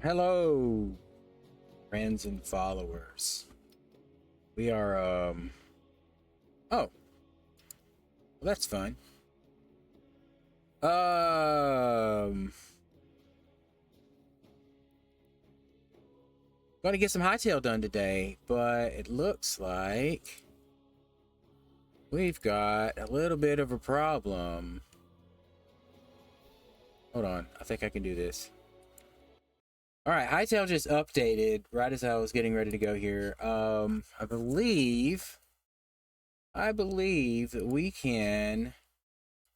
Hello, friends and followers. We are oh, well, that's fun. Um Gonna get some Hytale done today, but it looks like we've got a little bit of a problem. Hold on, I think I can do this. Alright, Hytale just updated right as I was getting ready to go here. I believe that we can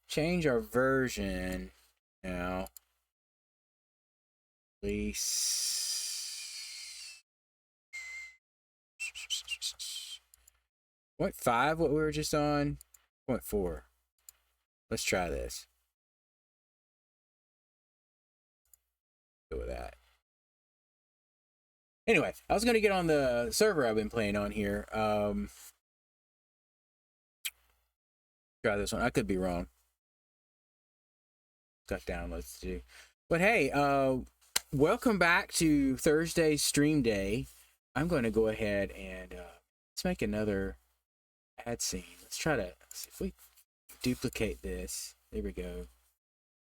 change our version now. Release 0.5, what we were just on. 0.4. Let's try this. Go with that. Anyway, I was gonna get on the server I've been playing on here. Try this one. I could be wrong. Got downloads to do. But hey, welcome back to Thursday stream day. I'm going to go ahead and let's make another ad scene. Let's try to see if we duplicate this. There we go.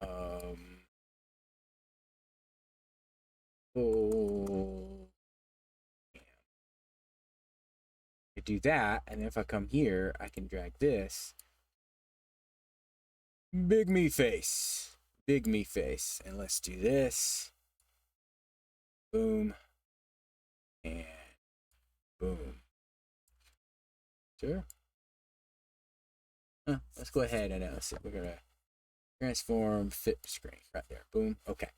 Oh, I do that, and then if I come here, I can drag this. Big me face. Big me face. And let's do this. Boom. And boom. Sure. Let's go ahead and see. We're going to transform fit screen right there. Boom. Okay.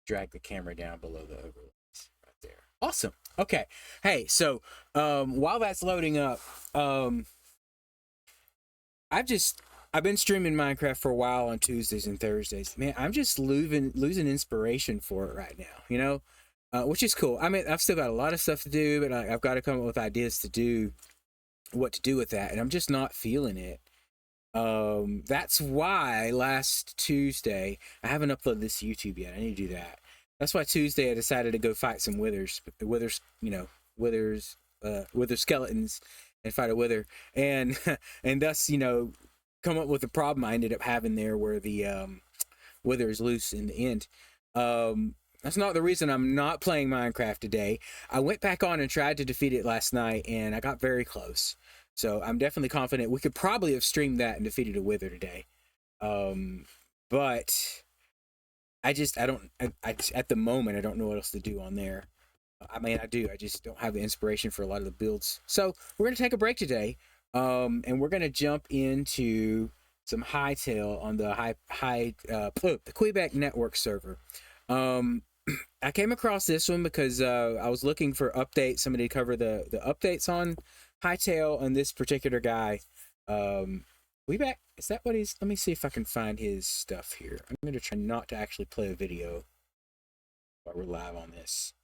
Drag the camera down below the overlays right there. Awesome. Okay. Hey, so while that's loading up, I've been streaming Minecraft for a while on Tuesdays and Thursdays. Man, I'm just losing inspiration for it right now, which is cool. I mean, I've still got a lot of stuff to do, but I've got to come up with ideas to do what to do with that, and I'm just not feeling it. That's why last Tuesday, I haven't uploaded this to YouTube yet. I need to do that. That's why Tuesday I decided to go fight some withers, wither skeletons, and fight a wither, and and thus come up with the problem I ended up having there, where the wither is loose in the end. That's not the reason I'm not playing Minecraft today. I went back on and tried to defeat it last night, and I got very close. So I'm definitely confident we could probably have streamed that and defeated a wither today. But I don't, at the moment, I don't know what else to do on there. I mean, I do. I just don't have the inspiration for a lot of the builds. So we're going to take a break today. And we're going to jump into some Hytale on the the Kweebec Network server. I came across this one because I was looking for updates, somebody to cover the updates on Hytale and this particular guy. Kweebec, is that what he's? Let me see if I can find his stuff here. I'm going to try not to actually play a video while we're live on this.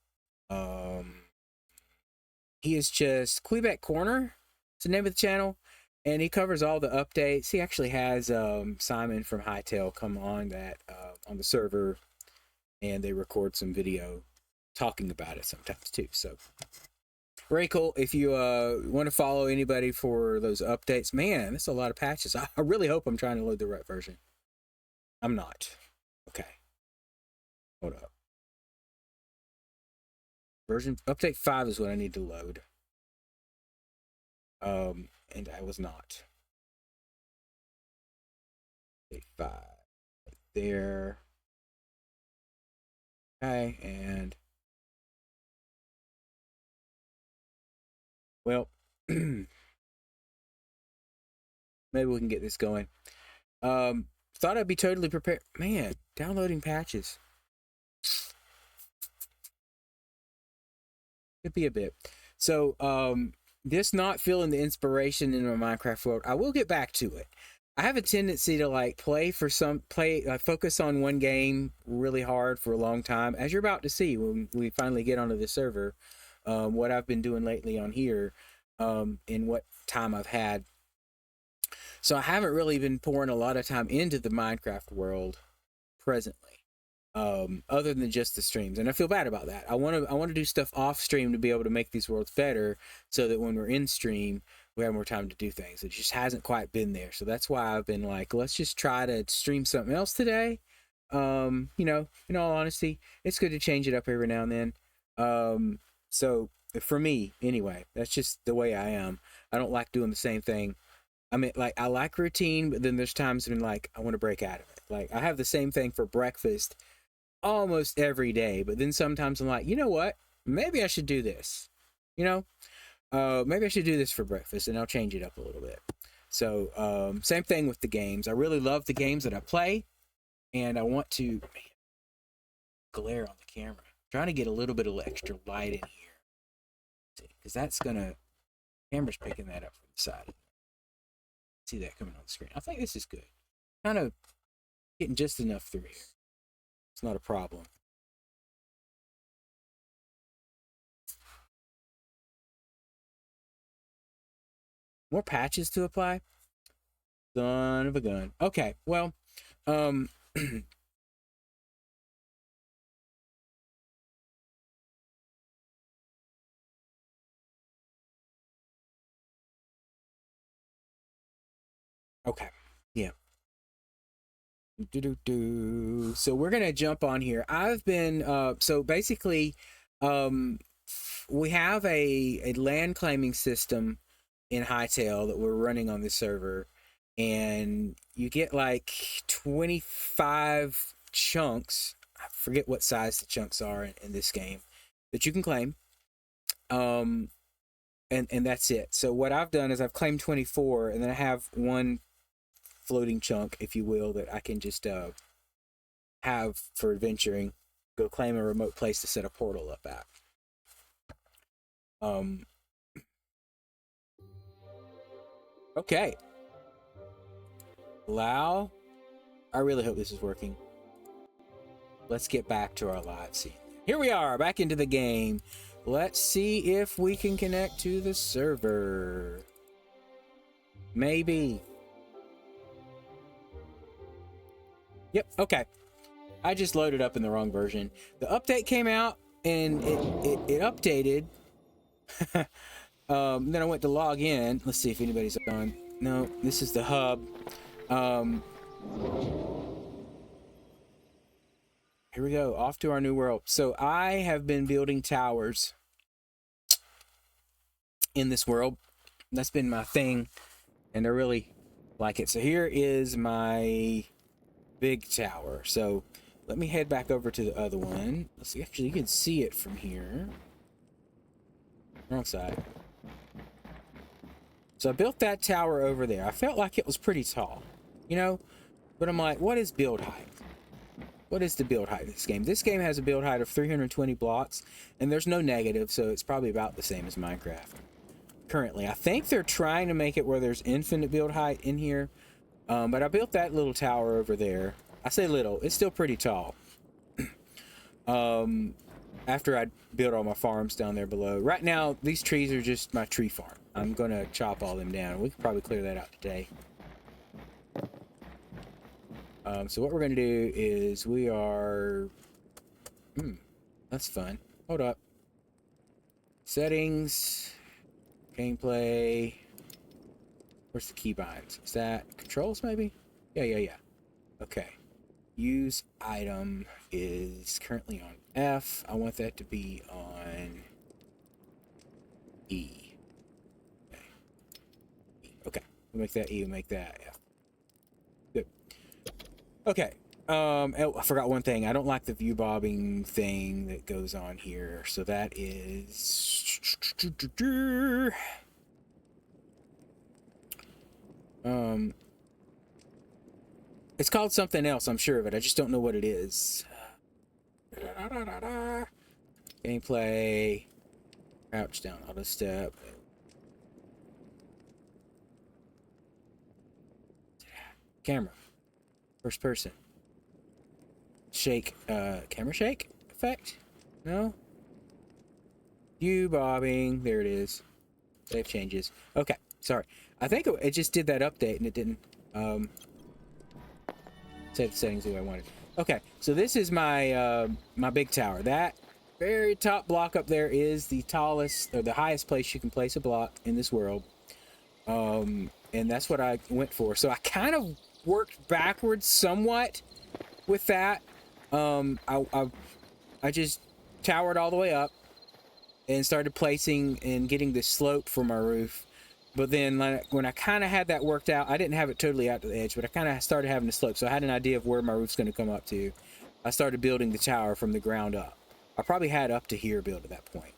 He is just Kweebec Corner. It's the name of the channel, and he covers all the updates. He actually has Simon from Hytale come on that on the server, and they record some video talking about it sometimes too. So very cool. If you want to follow anybody for those updates, man, that's a lot of patches. I really hope I'm trying to load the right version. I'm not. Okay. Hold up. Version update 5 is what I need to load. And I was not. Update 5 right there. Okay, and well, maybe we can get this going. Thought I'd be totally prepared. Man, downloading patches. Could be a bit. So, just not feeling the inspiration in my Minecraft world. I will get back to it. I have a tendency to focus on one game really hard for a long time, as you're about to see when we finally get onto the server. What I've been doing lately on here, in what time I've had. So I haven't really been pouring a lot of time into the Minecraft world presently. other than just the streams, and I feel bad about that. I want to do stuff off stream to be able to make these worlds better, so that when we're in stream, we have more time to do things. It just hasn't quite been there, so that's why I've been like, let's just try to stream something else today. In all honesty, it's good to change it up every now and then. So for me, anyway, that's just the way I am. I don't like doing the same thing. I mean, like, I like routine, but then there's times when, like, I want to break out of it. Like, I have the same thing for breakfast almost every day, but then sometimes I'm like, you know what? Maybe I should do this. You know, maybe I should do this for breakfast, and I'll change it up a little bit. So, same thing with the games. I really love the games that I play, and I want to, man, glare on the camera. I'm trying to get a little bit of extra light in here, because that's gonna, camera's picking that up from the side. See that coming on the screen. I think this is good. Kind of getting just enough through here. It's not a problem. More patches to apply? Son of a gun. Okay, well, okay, yeah. So we're gonna jump on here. I've been so basically, we have a land claiming system in Hytale that we're running on this server, and you get like 25 chunks. I forget what size the chunks are in this game that you can claim. And that's it. So what I've done is I've claimed 24, and then I have one floating chunk, if you will, that I can just have for adventuring. Go claim a remote place to set a portal up at. Okay. Allow. I really hope this is working. Let's get back to our live scene. Here we are, back into the game. Let's see if we can connect to the server. Maybe. Yep, okay. I just loaded up in the wrong version. The update came out and it updated. Then I went to log in. Let's see if anybody's on. No, this is the hub. Here we go, off to our new world. So I have been building towers in this world. That's been my thing, and I really like it. So here is my big tower. So let me head back over to the other one. Let's see, actually you can see it from here. Wrong side. So I built that tower over there. I felt like it was pretty tall, you know, but I'm like, what is build height? What is the build height of this game? This game has a build height of 320 blocks, and there's no negative, so it's probably about the same as Minecraft. Currently, I think they're trying to make it where there's infinite build height in here, but I built that little tower over there. I say little, it's still pretty tall. After I built all my farms down there below. Right now, these trees are just my tree farm. I'm gonna chop all them down. We could probably clear that out today. So what we're gonna do is we are... that's fun. Hold up. Settings. Gameplay. Where's the keybinds? Is that controls maybe? Yeah. Okay. Use item is currently on F. I want that to be on E. Okay. We'll make that E, we'll make that F. Good. Okay. Oh, I forgot one thing. I don't like the view bobbing thing that goes on here. So that is... it's called something else, I'm sure of it. I just don't know what it is. Gameplay. Crouch down, auto step. Camera. First person. Shake. Camera shake effect? No? View bobbing. There it is. Save changes. Okay. Sorry. I think it just did that update and it didn't save the settings the way I wanted. Okay, so this is my my big tower. That very top block up there is the tallest or the highest place you can place a block in this world. And that's what I went for. So I kind of worked backwards somewhat with that. Um, I, I I just towered all the way up and started placing and getting the slope for my roof. But then when I kind of had that worked out, I didn't have it totally out to the edge, but I kind of started having the slope. So I had an idea of where my roof's going to come up to. I started building the tower from the ground up. I probably had up to here built at that point.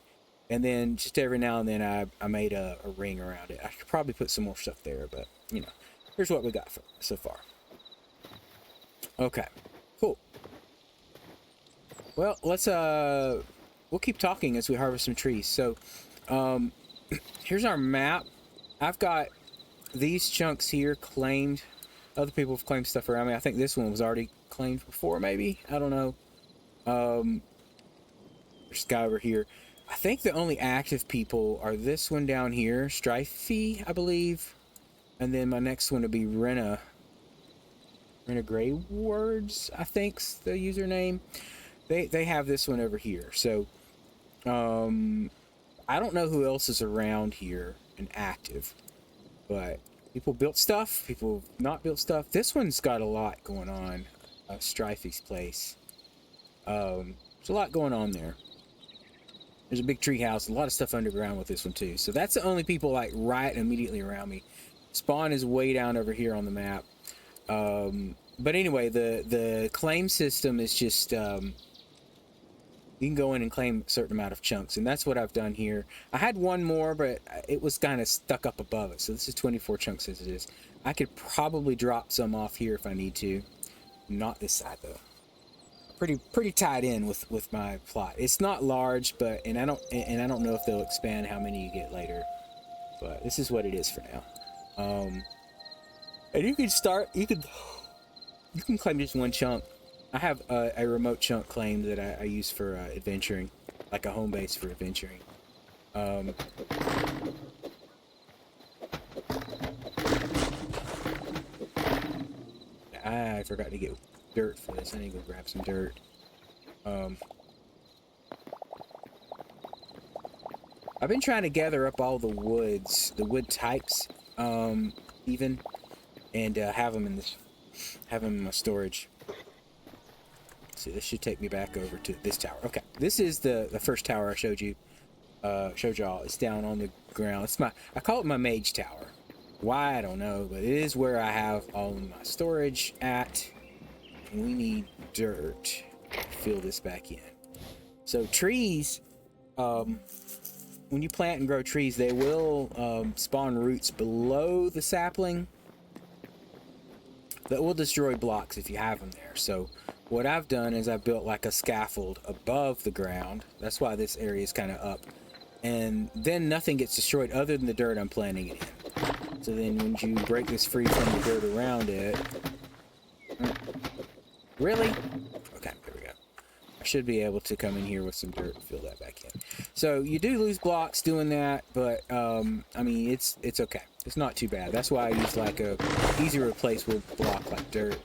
And then just every now and then I made a ring around it. I could probably put some more stuff there, but you know, here's what we got so far. Okay, cool. Well, we'll keep talking as we harvest some trees. So, um, here's our map. I've got these chunks here claimed. Other people have claimed stuff around me. I think this one was already claimed before, maybe. I don't know. There's a guy over here. I think the only active people are this one down here, Strifey, I believe. And then my next one would be Rena Grey Words, I think's the username. They have this one over here. So, I don't know who else is around here and active, but people built stuff, people not built stuff. This one's got a lot going on. Strifey's place. There's a lot going on there. There's a big tree house, a lot of stuff underground with this one too. So that's the only people like right immediately around me. Spawn is way down over here on the map. But anyway, the claim system is just you can go in and claim a certain amount of chunks, and that's what I've done here. I had one more, but it was kind of stuck up above it. So this is 24 chunks as it is. I could probably drop some off here if I need to. Not this side though. Pretty tied in with my plot. It's not large, but I don't know if they'll expand how many you get later. But this is what it is for now. And you can claim just one chunk. I have a remote chunk claim that I use for adventuring, like a home base for adventuring. I forgot to get dirt for this. I need to go grab some dirt. I've been trying to gather up all the wood types, even, and have them in my storage. So this should take me back over to this tower. Okay, this is the first tower I showed y'all. It's down on the ground. I call it my mage tower. Why, I don't know, but it is where I have all of my storage at. And we need dirt to fill this back in. So trees, when you plant and grow trees, they will spawn roots below the sapling that will destroy blocks if you have them there. So what I've done is I've built like a scaffold above the ground. That's why this area is kind of up. And then nothing gets destroyed other than the dirt I'm planting it in. So then when you break this free from the dirt around it... Really? Okay, there we go. I should be able to come in here with some dirt and fill that back in. So you do lose blocks doing that, but I mean it's okay. It's not too bad. That's why I use like a easy replaceable block like dirt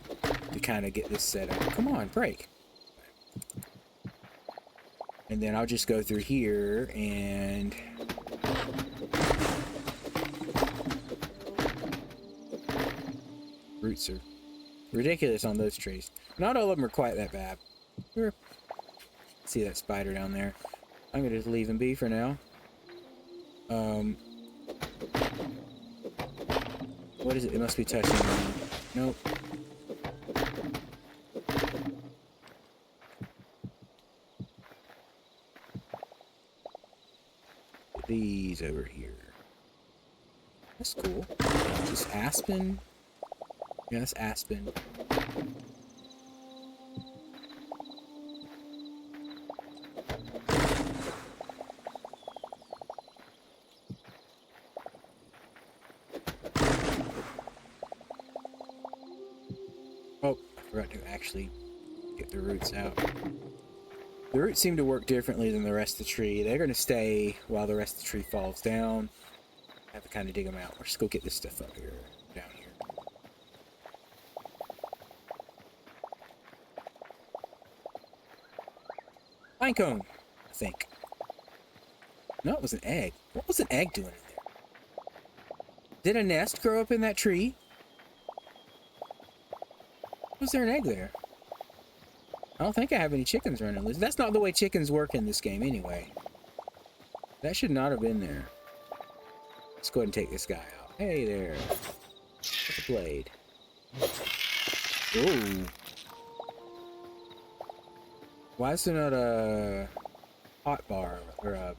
to kind of get this set up. Come on, break. And then I'll just go through here and roots are ridiculous on those trees. Not all of them are quite that bad. See that spider down there? I'm gonna just leave him be for now. What is it? It must be touching me. Nope. These over here. That's cool. Is this aspen? Yeah, that's aspen. Oh, I forgot to actually get the roots out. The roots seem to work differently than the rest of the tree. They're going to stay while the rest of the tree falls down. I have to kind of dig them out. Let's go get this stuff up here, down here. Pinecone, I think. No, it was an egg. What was an egg doing in there? Did a nest grow up in that tree? Was there an egg there? I don't think I have any chickens running loose. That's not the way chickens work in this game anyway. That should not have been there. Let's go ahead and take this guy out. Hey there. With a blade. Ooh. Why is there not a hot bar or a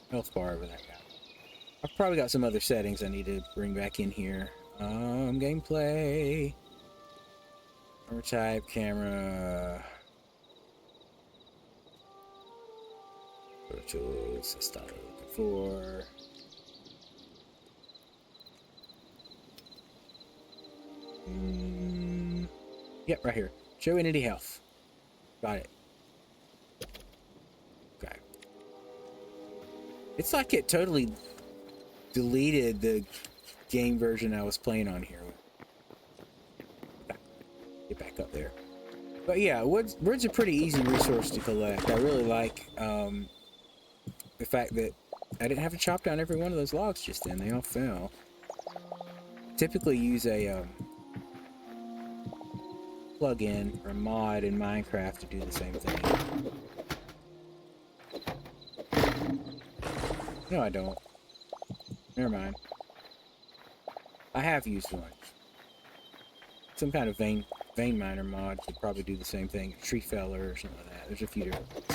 health bar over that guy? I've probably got some other settings I need to bring back in here. Gameplay. Camera type, camera. Tools, that's not what I'm looking for. Yep, right here. Show entity health. Got it. Okay. It's like it totally deleted the game version I was playing on here. Okay. Get back up there. But yeah, wood's a pretty easy resource to collect. I really like the fact that I didn't have to chop down every one of those logs just then. They all fell. Typically use a plug-in or mod in Minecraft to do the same thing. No, I don't. Never mind. I have used one. Some kind of vein miner mod could probably do the same thing. Tree feller or something like that. There's a few different ones.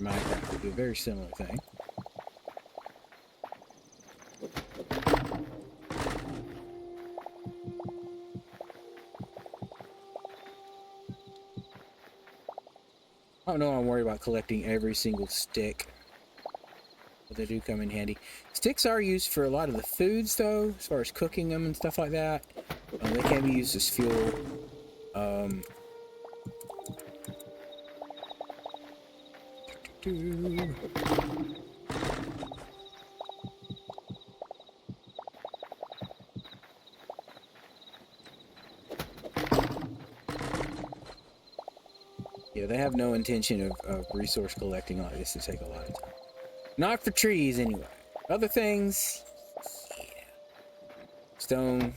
Minecraft would do a very similar thing. I don't know, I'm worried about collecting every single stick. But they do come in handy. Sticks are used for a lot of the foods, though, as far as cooking them and stuff like that. They can be used as fuel. Yeah, they have no intention of resource collecting like this to take a lot of time. Not for trees, anyway. Other things, yeah. Stone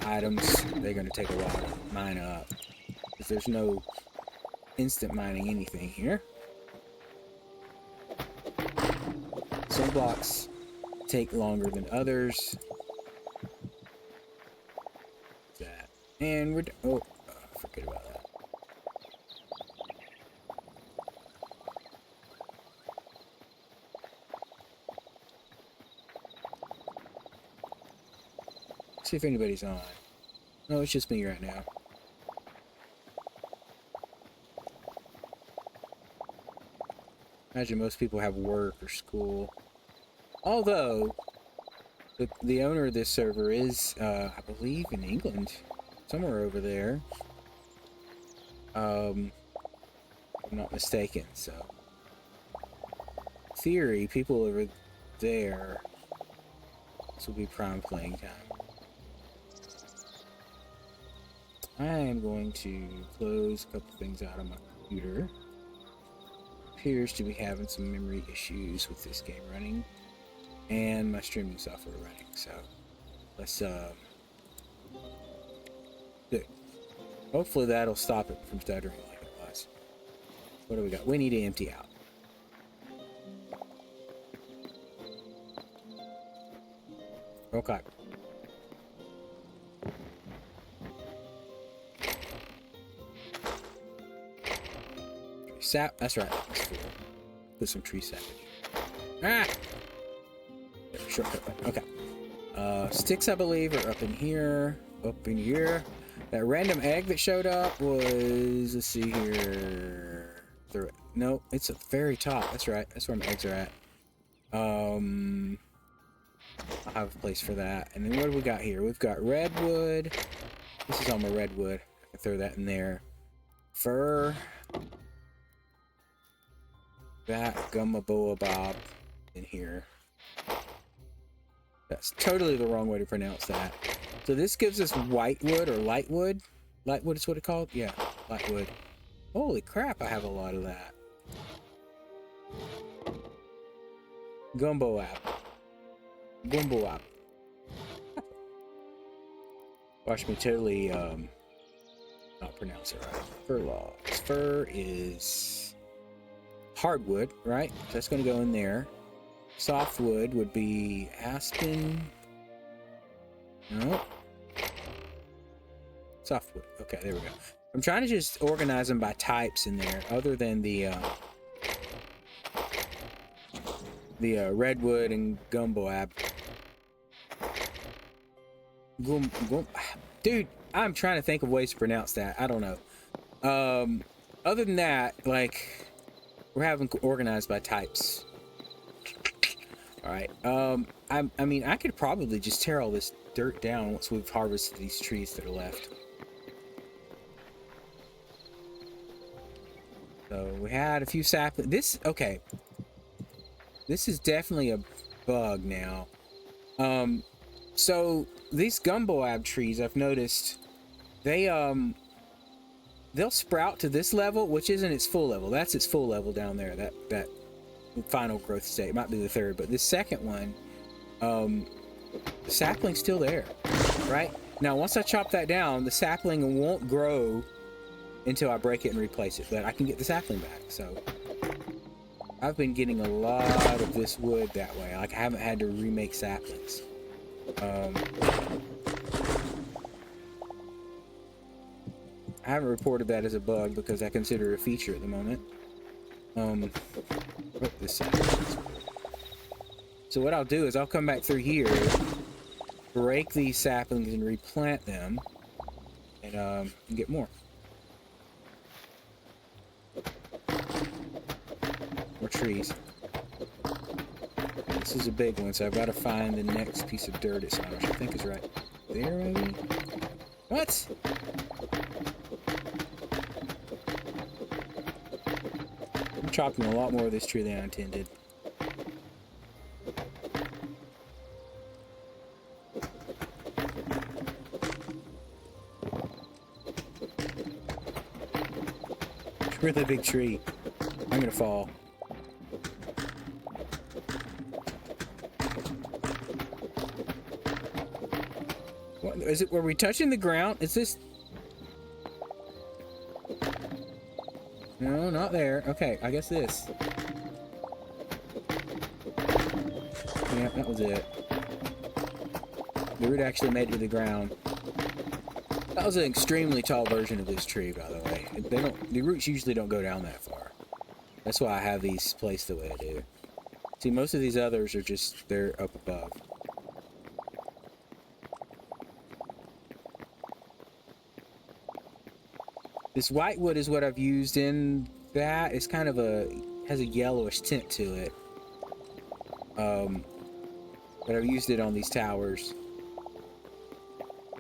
items, they're going to take a while to mine up. Because there's no instant mining anything here. Some blocks take longer than others. That. And we're... Oh, forget about that. See if anybody's on. No, it's just me right now. Imagine most people have work or school. Although, the owner of this server is, I believe, in England. Somewhere over there. If I'm not mistaken, so. In theory, people over there. This will be prime playing time. I am going to close a couple things out on my computer. Appears to be having some memory issues with this game running. And my streaming software running, so let's good. Hopefully that'll stop it from stuttering like it was. What do we got? We need to empty out. Okay. Sap, that's right. Put some tree sap in here. Ah! Shortcut button. Okay. Sticks, I believe, are up in here. Up in here. That random egg that showed up was... Let's see here. No, it's at the very top. That's right. That's where my eggs are at. I'll have a place for that. And then what do we got here? We've got redwood. This is all my redwood. I can throw that in there. Fur. That gummaboa bob in here. That's totally the wrong way to pronounce that. So this gives us whitewood or lightwood. Lightwood is what it's called? Yeah, lightwood. Holy crap, I have a lot of that. Gumbo app. Gumbo app. Watch me totally not pronounce it right. Fir logs. Fir is hardwood, right? So that's gonna go in there. Softwood would be aspen. No. Softwood. Okay, there we go. I'm trying to just organize them by types in there, other than the redwood and gumbo ab. Dude, I'm trying to think of ways to pronounce that. I don't know. Other than that, like, we're having organized by types. All right. I mean, I could probably just tear all this dirt down once we've harvested these trees that are left. So we had a few saplings. Okay. This is definitely a bug now. So these gumboab trees, I've noticed, they'll sprout to this level, which isn't its full level. That's its full level down there. That final growth state. It might be the third, but this second one, the sapling's still there, right? Now, once I chop that down, the sapling won't grow until I break it and replace it, but I can get the sapling back. So I've been getting a lot of this wood that way. Like, I haven't had to remake saplings. I haven't reported that as a bug because I consider it a feature at the moment. This side. So what I'll do is I'll come back through here, break these saplings and replant them, and get more. More trees. This is a big one, so I've got to find the next piece of dirt it's on, which I think is right there, maybe? What? I'm chopping a lot more of this tree than I intended. It's a really big tree. I'm gonna fall. What, is it? Were we touching the ground? Is this? No, not there. Okay, I guess this. Yeah, that was it. The root actually made it to the ground. That was an extremely tall version of this tree, by the way. The roots usually don't go down that far. That's why I have these placed the way I do. See, most of these others are just, they're up above. This whitewood is what I've used in that. It's kind of has a yellowish tint to it. But I've used it on these towers.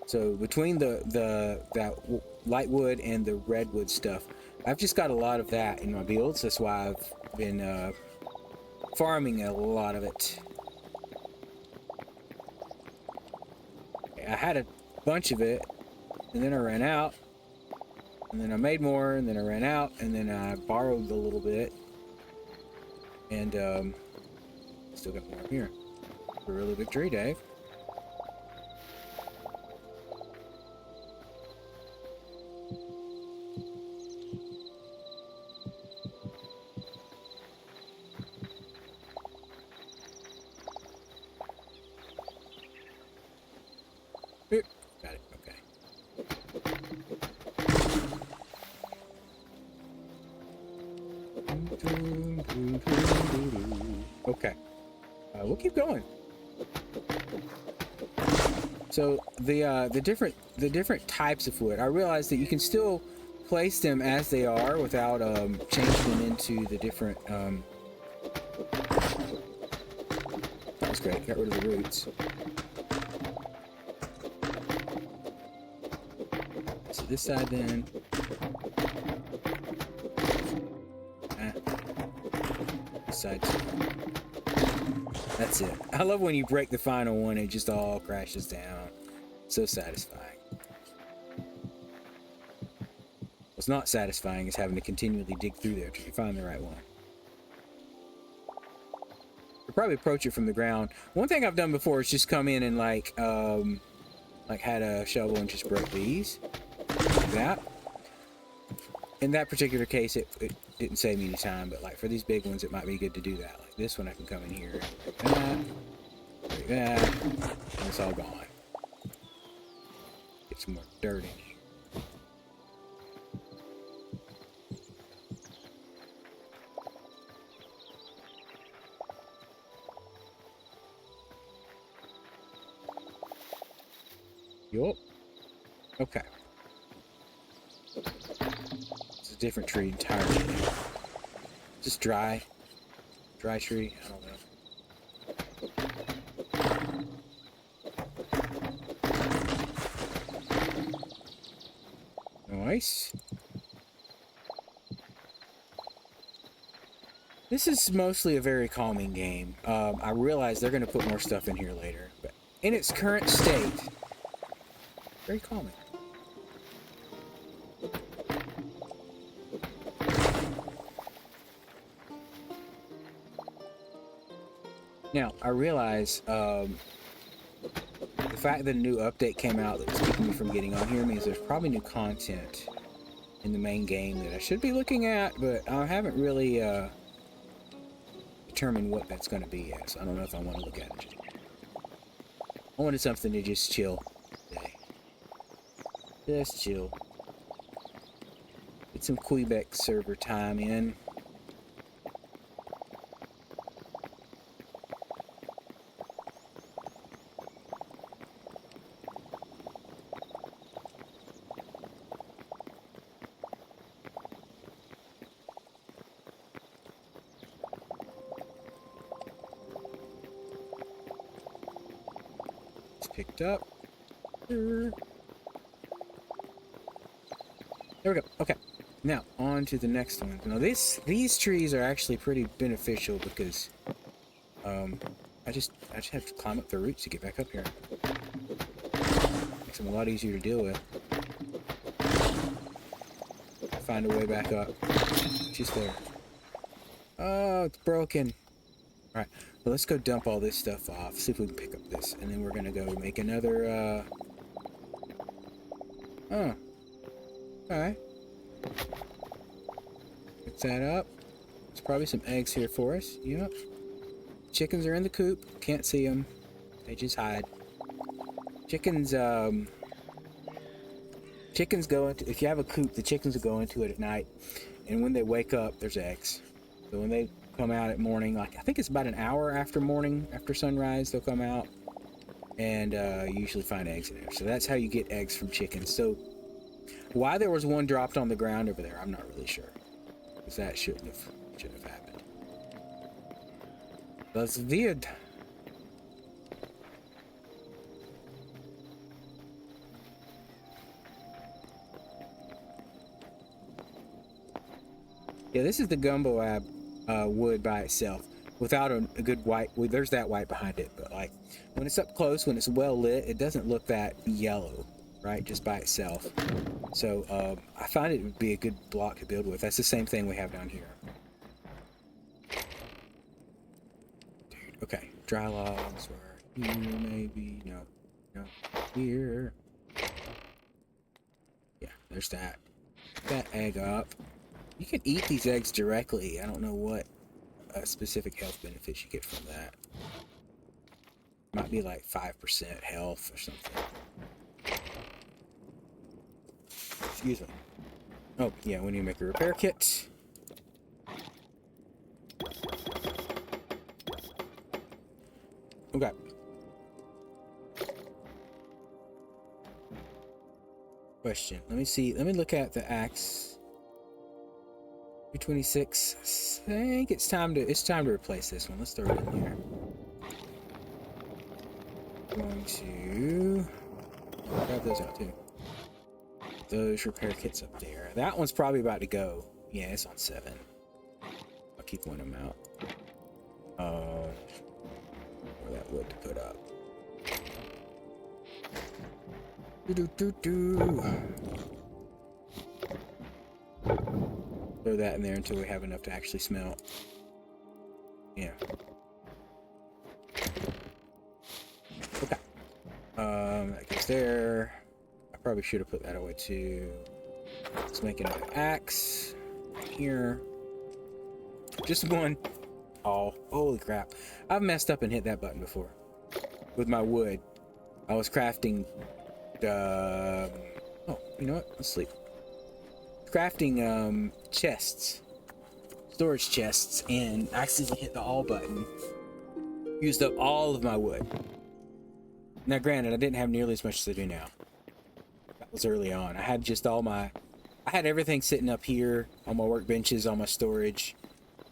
So between that light wood and the redwood stuff, I've just got a lot of that in my builds. That's why I've been farming a lot of it. I had a bunch of it, and then I ran out. And then I made more, and then I ran out, and then I borrowed a little bit. And still got more here. It's a really big tree, Dave. Got it, okay. Okay. We'll keep going. So the different types of wood, I realized that you can still place them as they are without changing them into the different. That was great. Got rid of the roots. So this side then. This side too. That's it. I love when you break the final one, it just all crashes down. So satisfying. What's not satisfying is having to continually dig through there till you find the right one. You'll probably approach it from the ground. One thing I've done before is just come in and like had a shovel and just broke these. Like that. In that particular case, it didn't save me any time, but like for these big ones, it might be good to do that. Like this one, I can come in here, like that, and it's all gone. Get some more dirt in here. Yup. Okay. It's a different tree entirely. Just dry tree. I don't know. Nice. This is mostly a very calming game. I realize they're going to put more stuff in here later, but in its current state, very calming. Now, I realize the fact that a new update came out that was keeping me from getting on here means there's probably new content in the main game that I should be looking at, but I haven't really determined what that's going to be yet, so I don't know if I want to look at it. I wanted something to just chill today. Just chill. Get some Kweebec server time in. It's picked up. There we go. Okay. Now, on to the next one. Now, these trees are actually pretty beneficial because I just have to climb up the roots to get back up here. Makes them a lot easier to deal with. Find a way back up. She's there. Oh, it's broken. Alright, well, let's go dump all this stuff off. See if we can pick up this. And then we're gonna go make another, Oh. Alright. Pick that up. There's probably some eggs here for us. Yep. Chickens are in the coop. Can't see them. They just hide. Chickens go into... If you have a coop, the chickens will go into it at night. And when they wake up, there's eggs. So when they come out at morning, like I think it's about an hour after morning, after sunrise, they'll come out. And you usually find eggs in there. So that's how you get eggs from chickens. So why there was one dropped on the ground over there, I'm not really sure. Because that shouldn't have happened. That's weird. Yeah, this is the gumbo ab wood by itself. Without a good white, well, there's that white behind it, but like when it's up close, when it's well lit, it doesn't look that yellow, right? Just by itself. So I find it would be a good block to build with. That's the same thing we have down here. Dude, okay, dry logs are here, maybe. No, here. Yeah, there's that. Put that egg up. You can eat these eggs directly. I don't know what specific health benefits you get from that. Might be like 5% health or something. Excuse me. Oh, yeah, we need to make a repair kit. Okay. Question. Let me see. Let me look at the axe. 226. I think it's time to replace this one. Let's throw it in here. Going to grab those out too. Those repair kits up there. That one's probably about to go. Yeah, it's on 7. I'll keep one of them out. Or that wood to put up. throw that in there until we have enough to actually smelt. Yeah. Okay. That goes there. I probably should have put that away too. Let's make another axe. Right here. Just one. Oh, holy crap. I've messed up and hit that button before. With my wood. I was crafting oh, you know what? Let's sleep. Crafting chests. Storage chests, and I accidentally hit the all button. Used up all of my wood. Now granted, I didn't have nearly as much as I do now. That was early on. I had just all my I had everything sitting up here on my workbenches, on my storage.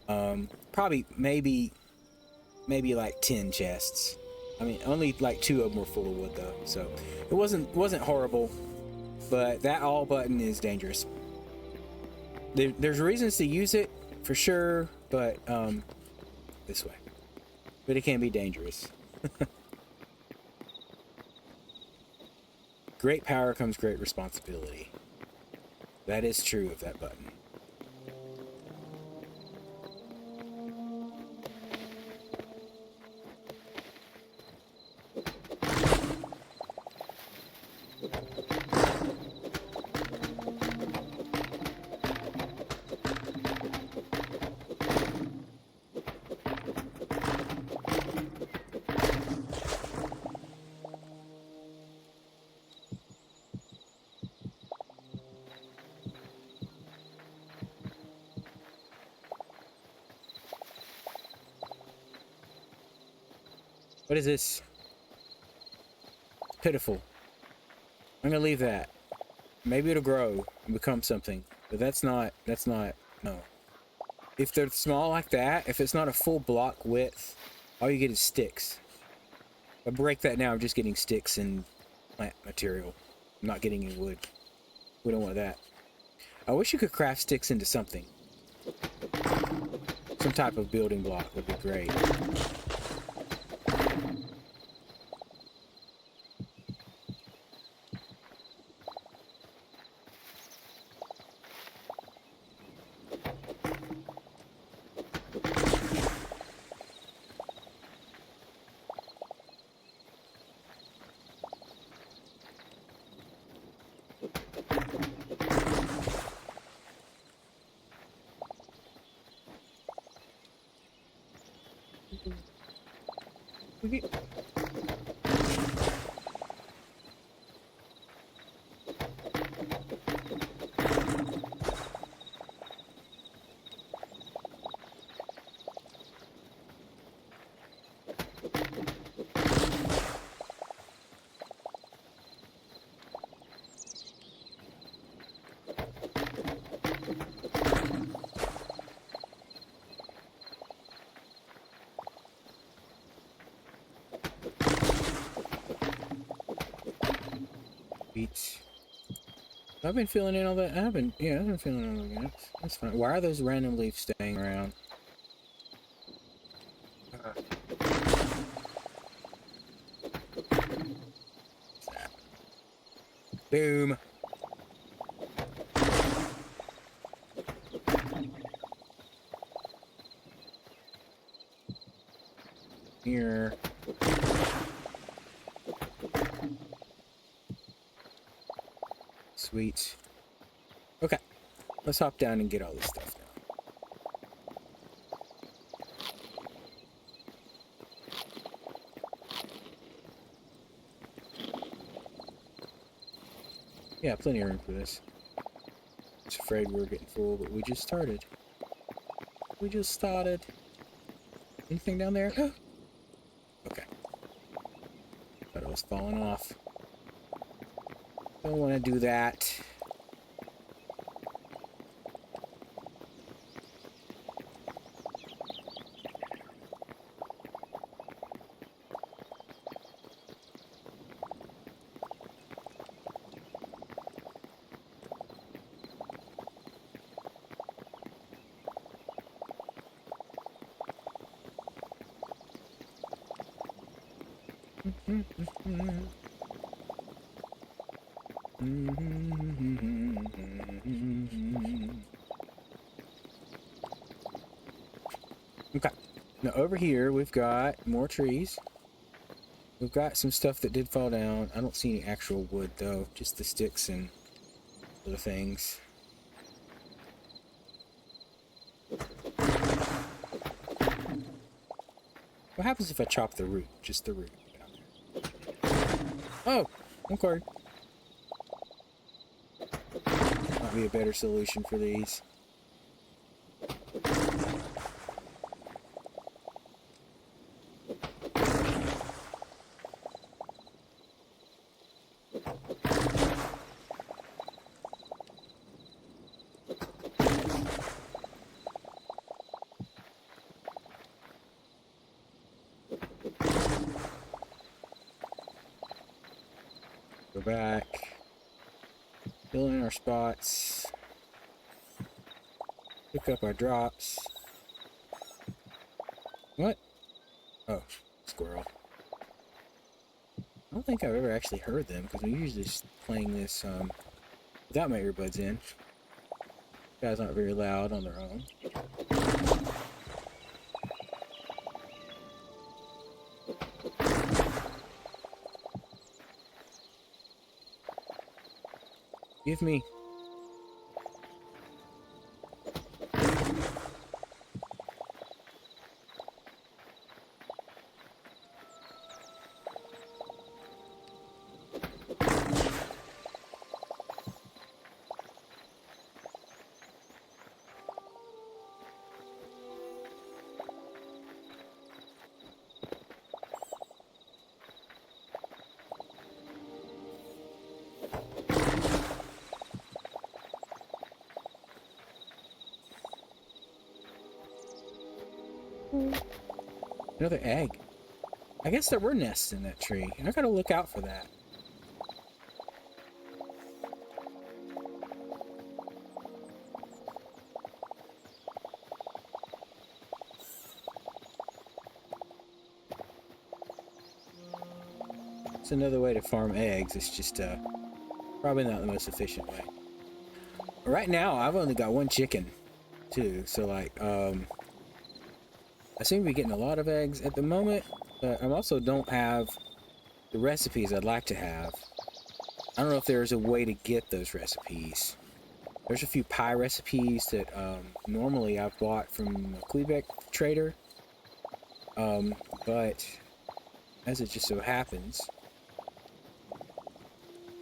Probably maybe like 10 chests. I mean, only like 2 of them were full of wood though, so it wasn't horrible. But that all button is dangerous. There's reasons to use it for sure, but this way. But it can be dangerous. Great power comes great responsibility. That is true of that button. What is this? Pitiful. I'm gonna leave that. Maybe it'll grow and become something, but that's not, no. If they're small like that, if it's not a full block width, all you get is sticks. If I break that now, I'm just getting sticks and plant material. I'm not getting any wood. We don't want that. I wish you could craft sticks into something. Some type of building block would be great. Beats. I've been filling in all that. I've been filling in all the gaps. That's fine. Why are those random leaves staying around? Boom. Here. Sweet. Okay. Let's hop down and get all this stuff now. Yeah, plenty of room for this. Just afraid we were getting full, but we just started. We just started. Anything down there? Okay. Thought it was falling off. Don't want to do that. Okay. Now over here we've got more trees. We've got some stuff that did fall down. I don't see any actual wood though, just the sticks and other things. What happens if I chop the root? Just the root. Oh! Okay. Might be a better solution for these. Go back. Fill in our spots. Pick up our drops. What? Oh, squirrel. I don't think I've ever actually heard them because I'm usually just playing this without my earbuds in. Guys aren't very loud on their own. Give me. Another egg. I guess there were nests in that tree. I gotta look out for that. It's another way to farm eggs. It's just probably not the most efficient way. Right now, I've only got one chicken, too. So like, I seem to be getting a lot of eggs at the moment, but I also don't have the recipes I'd like to have. I don't know if there's a way to get those recipes. There's a few pie recipes that normally I've bought from a Kweebec trader, but as it just so happens,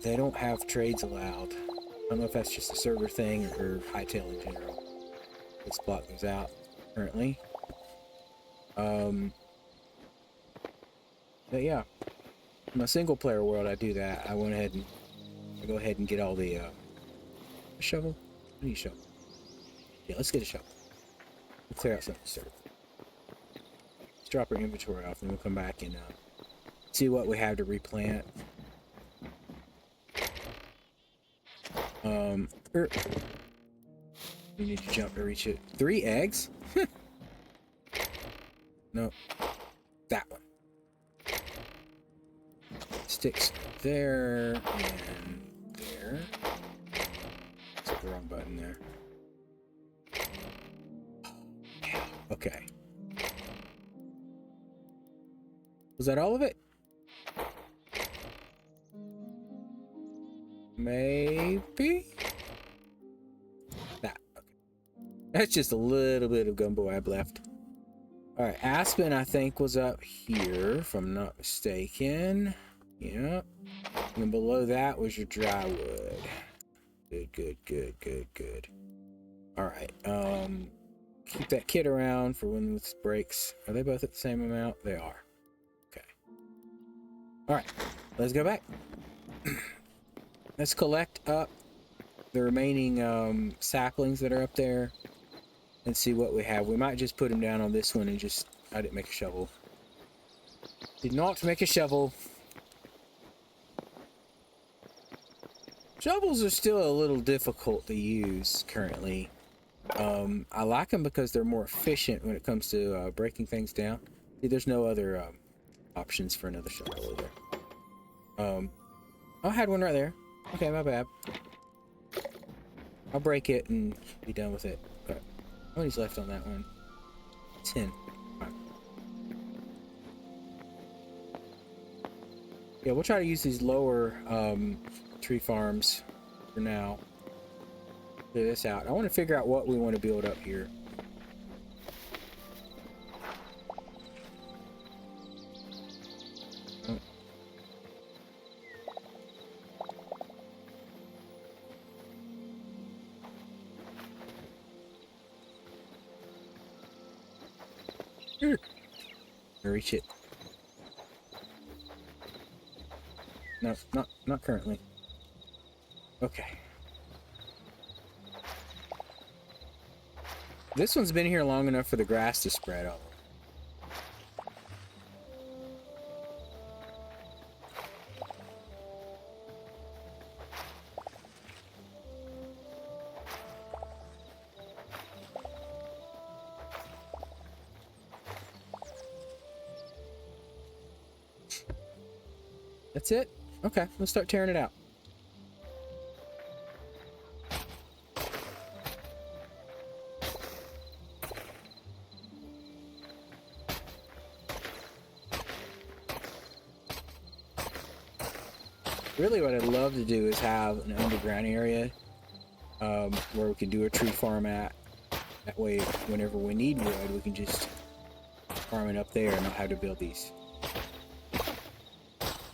they don't have trades allowed. I don't know if that's just a server thing or Hytale in general. Let's block those out currently. But yeah, in my single player world, I do that. I went ahead and go ahead and get all the a shovel. I need a shovel. Yeah, let's get a shovel. We'll clear out some of the dirt. Let's drop our inventory off, and we'll come back and see what we have to replant. We need to jump to reach it. 3 eggs? No. That one. Sticks there and there. That's the wrong button there. Yeah. Okay. Was that all of it? Maybe? That. Okay. That's just a little bit of gumbo I've left. Alright, Aspen, I think, was up here, if I'm not mistaken. Yep. And then below that was your dry wood. Good. Alright, keep that kit around for when this breaks. Are they both at the same amount? They are. Okay. Alright, let's go back. Let's collect up the remaining saplings that are up there and see what we have. We might just put them down on this one and just... I didn't make a shovel. Did not make a shovel. Shovels are still a little difficult to use currently. I like them because they're more efficient when it comes to breaking things down. See, there's no other options for another shovel either. Oh, I had one right there. Okay, my bad. I'll break it and be done with it. But how many's left on that one? 10. Yeah, we'll try to use these lower tree farms for now. Clear this out. I want to figure out what we want to build up here. Reach it. No, not currently. Okay. This one's been here long enough for the grass to spread up. That's it? Okay, let's start tearing it out. Really what I'd love to do is have an underground area where we can do a tree farm at. That way, whenever we need wood, we can just farm it up there and not have to build these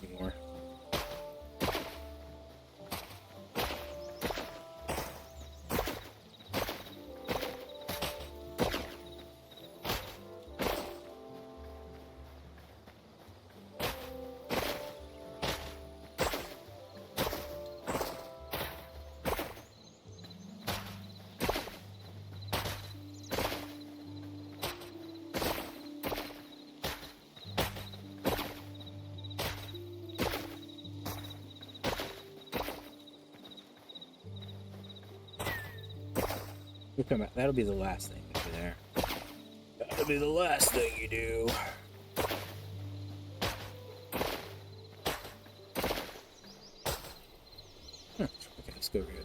anymore. We'll come out. That'll be the last thing you do there. That'll be the last thing you do. Huh. Okay, let's go over here.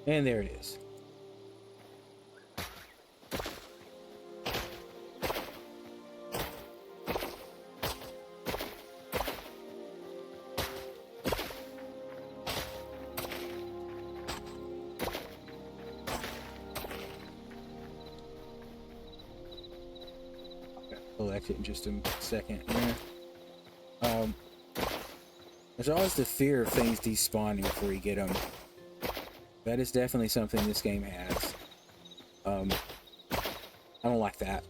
And there it is. I'll exit in just a second. Yeah. There's always the fear of things despawning before you get them. That is definitely something this game has. I don't like that.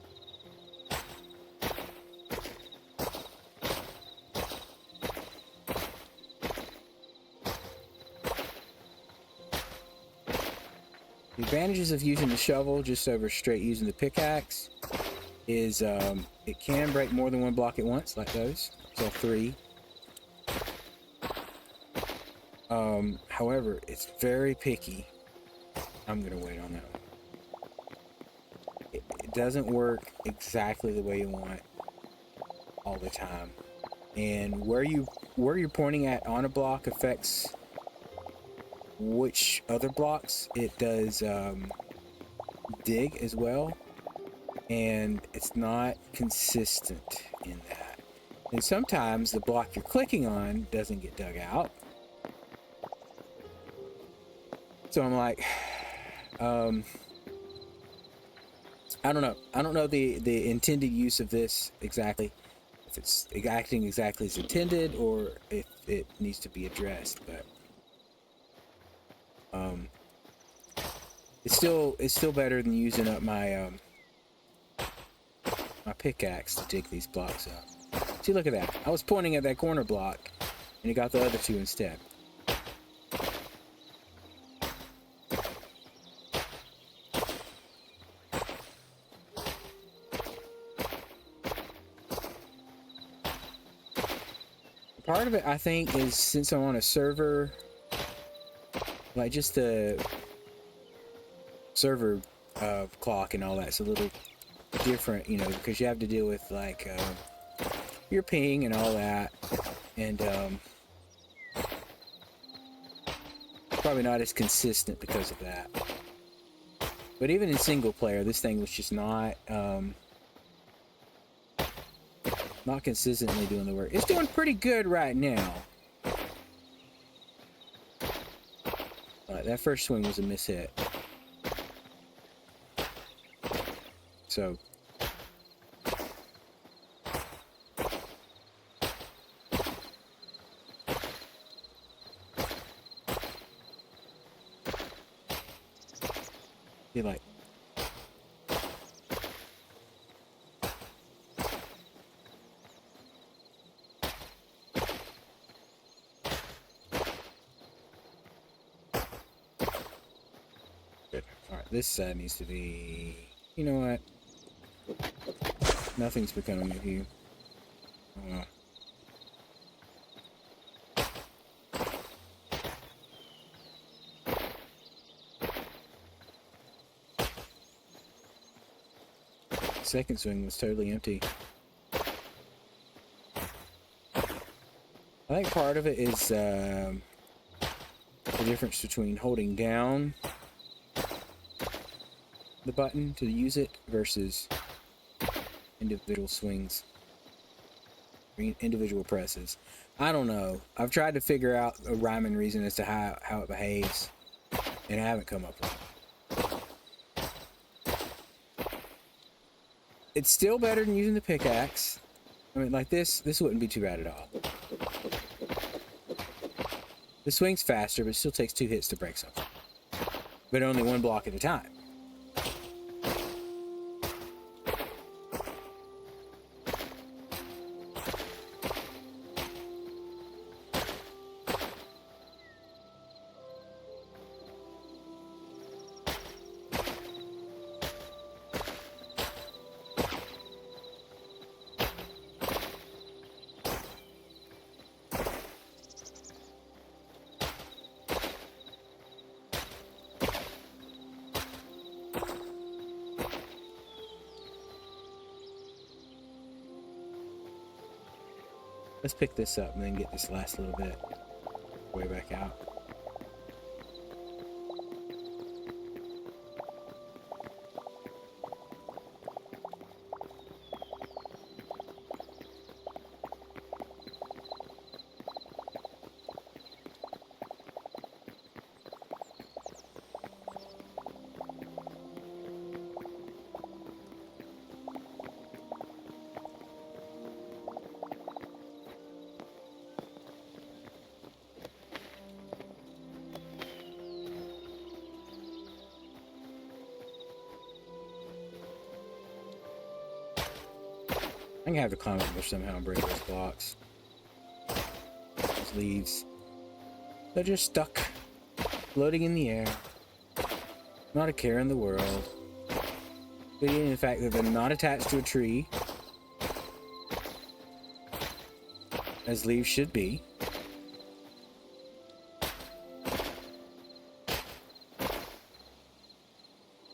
The advantages of using the shovel just over straight using the pickaxe is it can break more than one block at once, like those. So 3. However, it's very picky. I'm gonna wait on that one. It doesn't work exactly the way you want all the time, and where you're pointing at on a block affects which other blocks it does dig as well, and it's not consistent in that. And sometimes the block you're clicking on doesn't get dug out. So I'm like, I don't know. I don't know the intended use of this exactly. If it's acting exactly as intended, or if it needs to be addressed. But it's still better than using up my my pickaxe to dig these blocks up. See, look at that. I was pointing at that corner block, and he got the other two instead. Part of it, I think, is since I'm on a server, like just the server clock and all that's a little different, you know, because you have to deal with like your ping and all that, and probably not as consistent because of that. But even in single player, this thing was just not consistently doing the work. It's doing pretty good right now. That first swing was a mishit. So be like, good. All right, this side needs to be. You know what? Nothing's becoming of you. Second swing was totally empty. I think part of it is the difference between holding down the button to use it versus individual swings, individual presses. I don't know. I've tried to figure out a rhyme and reason as to how it behaves, and I haven't come up with it. It's still better than using the pickaxe. I mean, like this wouldn't be too bad at all. The swing's faster, but it still takes 2 hits to break something. But only 1 block at a time. Let's pick this up and then get this last little bit way back out. I'm gonna have to climb up there somehow and break those blocks. Those leaves. They're just stuck, floating in the air. Not a care in the world. But in the fact that they're not attached to a tree, as leaves should be.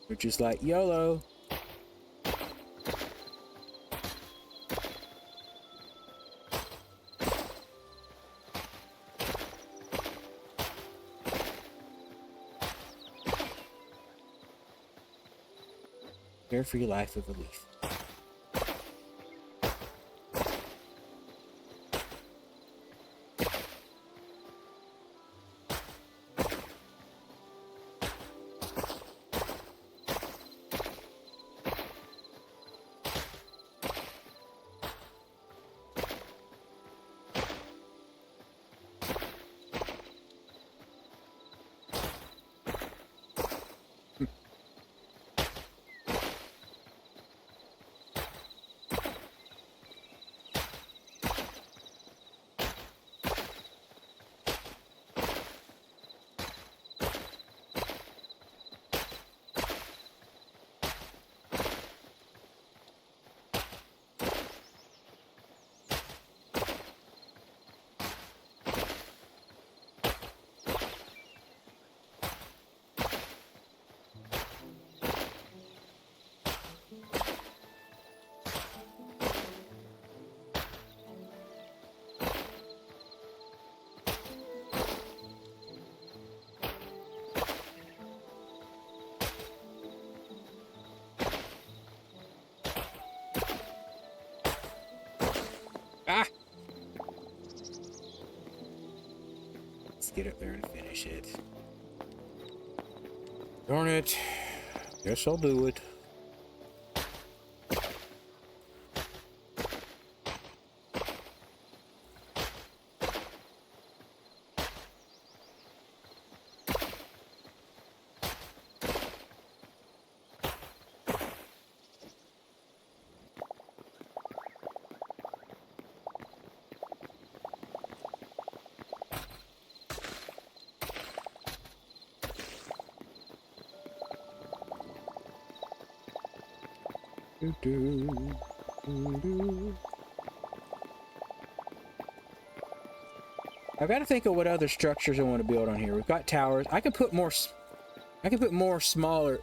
They're just like YOLO. Carefree life of a leaf. Ah! Let's get up there and finish it. Darn it. Guess I'll do it. I've got to think of what other structures I want to build on here. We've got towers. I can put more. I can put more smaller,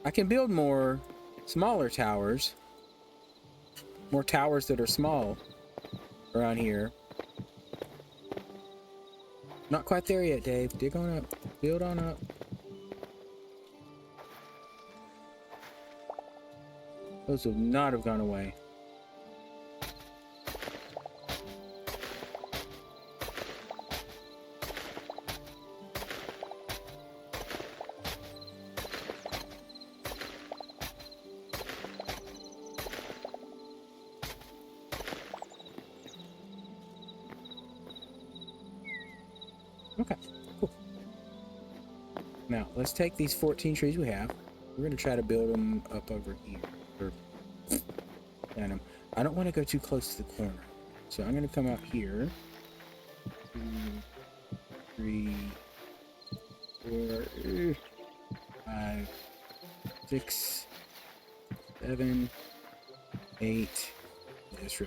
I can build more smaller towers. More towers that are small around here. Not quite there yet, Dave. Dig on up. Build on up. Those would not have gone away. Okay, cool. Now, let's take these 14 trees we have. We're going to try to build them up over here. Or plant them. I don't want to go too close to the corner. So I'm going to come out here. 2, 3, 4, 5, 6, 7, 8. This row.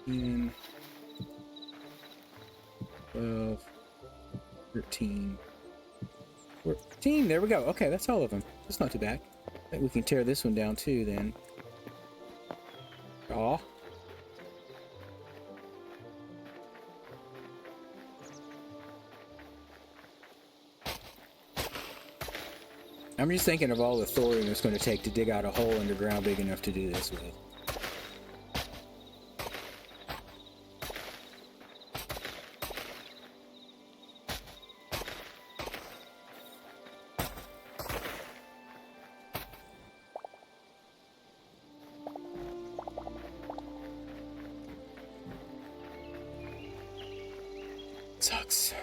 10, 12, 13, 14. There we go. Okay, that's all of them. That's not too bad. I think we can tear this one down too then. Aw. I'm just thinking of all the thorium it's going to take to dig out a hole in the ground big enough to do this with. Sucks.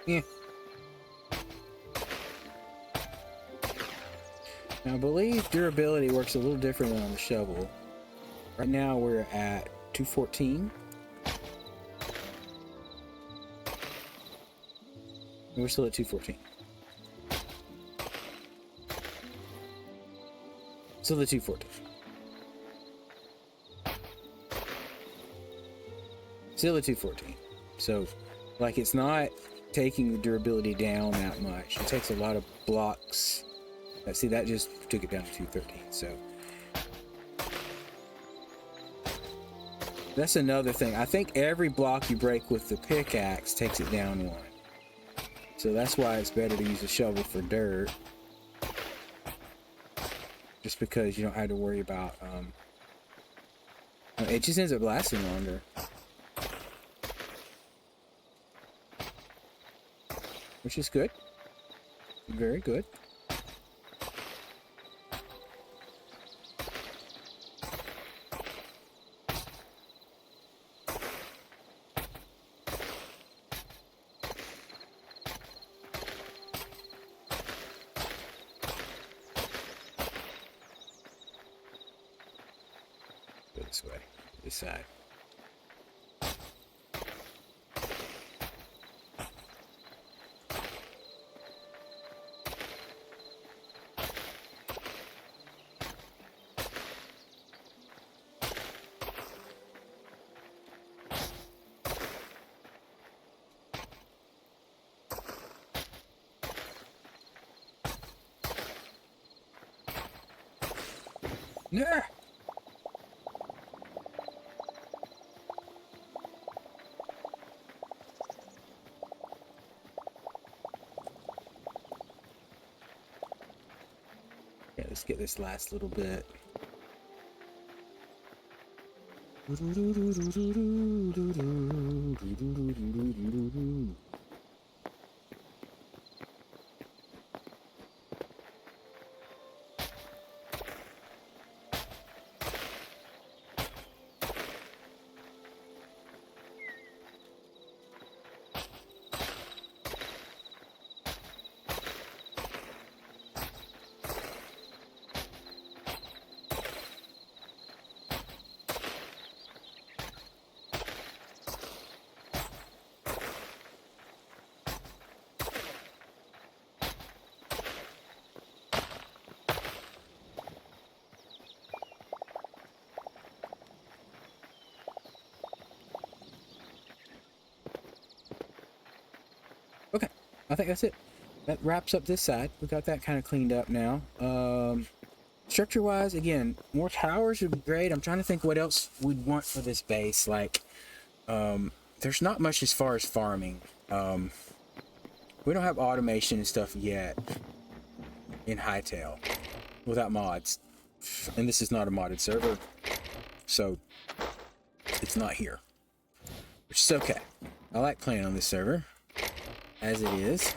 Yeah. Now, I believe durability works a little different than on the shovel. Right now, we're at 214. And we're still at 214. Still at 214. Still at 214. So, like, it's not taking the durability down that much. It takes a lot of blocks. See, that just took it down to 213. So that's another thing. I think every block you break with the pickaxe takes it down one. So that's why it's better to use a shovel for dirt. Just because you don't have to worry about it just ends up lasting longer. Which is good. Very good. Go this way. This side. Yeah. Yeah, let's get this last little bit. Okay, I think that's it. That wraps up this side. We got that kind of cleaned up now. Structure wise, again, more towers would be great. I'm trying to think what else we'd want for this base. Like, there's not much as far as farming. We don't have automation and stuff yet in Hytale without mods. And this is not a modded server, so it's not here. Which is okay. I like playing on this server as it is.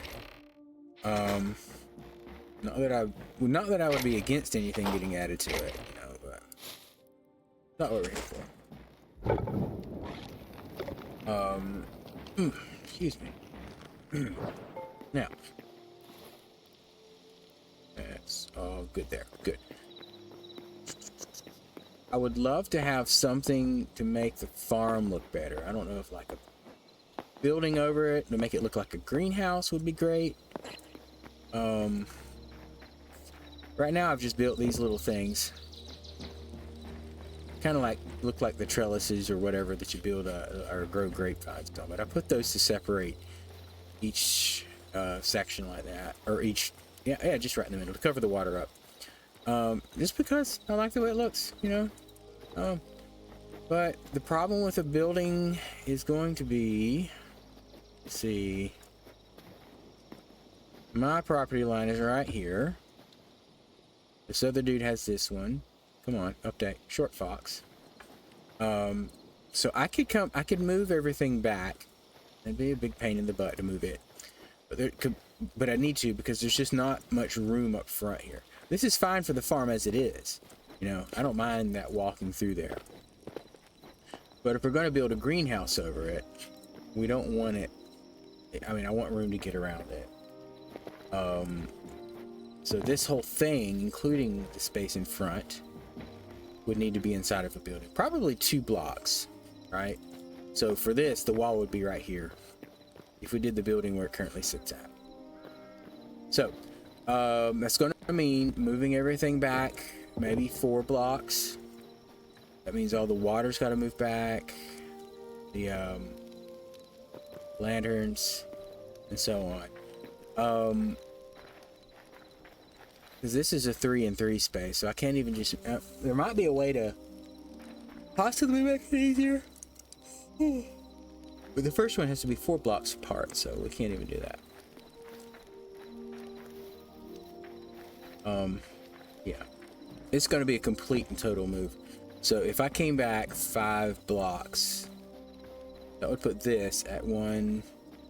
Not that I would be against anything getting added to it, you know, but not what we're here for. Excuse me. Now, that's all good there. Good. I would love to have something to make the farm look better. I don't know if like a building over it to make it look like a greenhouse would be great. Right now I've just built these little things. Kind of like look like the trellises or whatever that you build or grow grapevines on. But I put those to separate each section like that, or each just right in the middle to cover the water up. Just because I like the way it looks, you know. But the problem with a building is going to be, let's see, my property line is right here. This other dude has this one. Come on, update. Short Fox. So I could move everything back. It'd be a big pain in the butt to move it. But I need to because there's just not much room up front here. This is fine for the farm as it is. You know, I don't mind that walking through there. But if we're going to build a greenhouse over it, we don't want it. I mean, I want room to get around it. So this whole thing, including the space in front, would need to be inside of a building. Probably 2 blocks, right? So for this, the wall would be right here. If we did the building where it currently sits at. So, that's going to mean moving everything back maybe 4 blocks. That means all the water's got to move back. The lanterns and so on. Because this is a 3 and 3 space, so I can't even just... there might be a way to possibly make it easier. But the first one has to be 4 blocks apart, so we can't even do that. Yeah. It's going to be a complete and total move. So if I came back 5 blocks, that would put this at 1,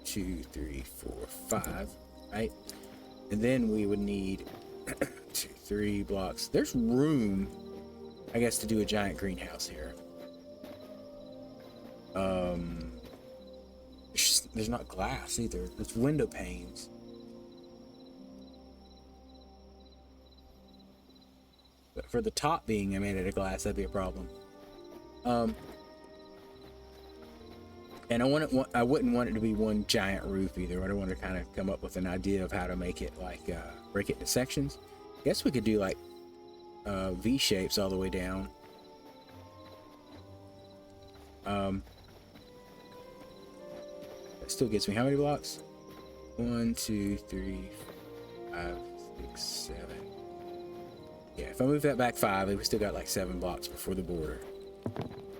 2, 3, 4, 5, right? And then we would need 2, 3 blocks. There's room, I guess, to do a giant greenhouse here. There's not glass either. It's window panes. But for the top being made out of glass, that'd be a problem. And I wouldn't want it to be one giant roof either. I don't want to kind of come up with an idea of how to make it like break it into sections. I guess we could do like V shapes all the way down. That still gets me how many blocks? 1, 2, 3, 5, 6, 7. Yeah, if I move that back 5, we still got like 7 blocks before the border.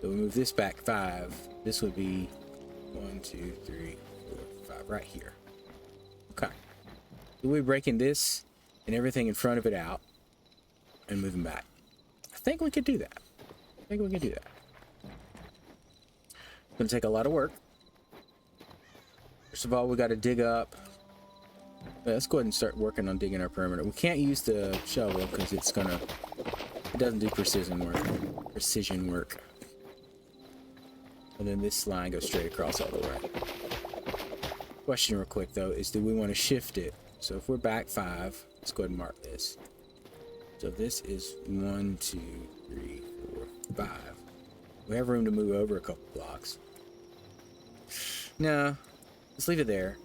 So we move this back 5. This would be 1, 2, 3, 4, 5, right here. Okay. So we're breaking this and everything in front of it out and moving back. I think we could do that. It's gonna take a lot of work. First of all, we got to dig up. Let's go ahead and start working on digging our perimeter. We can't use the shovel because it doesn't do precision work. And then this line goes straight across all the way. Question real quick though is, do we want to shift it? So if we're back 5, let's go ahead and mark this. So this is 1, 2, 3, 4, 5. We have room to move over a couple blocks. No, let's leave it there.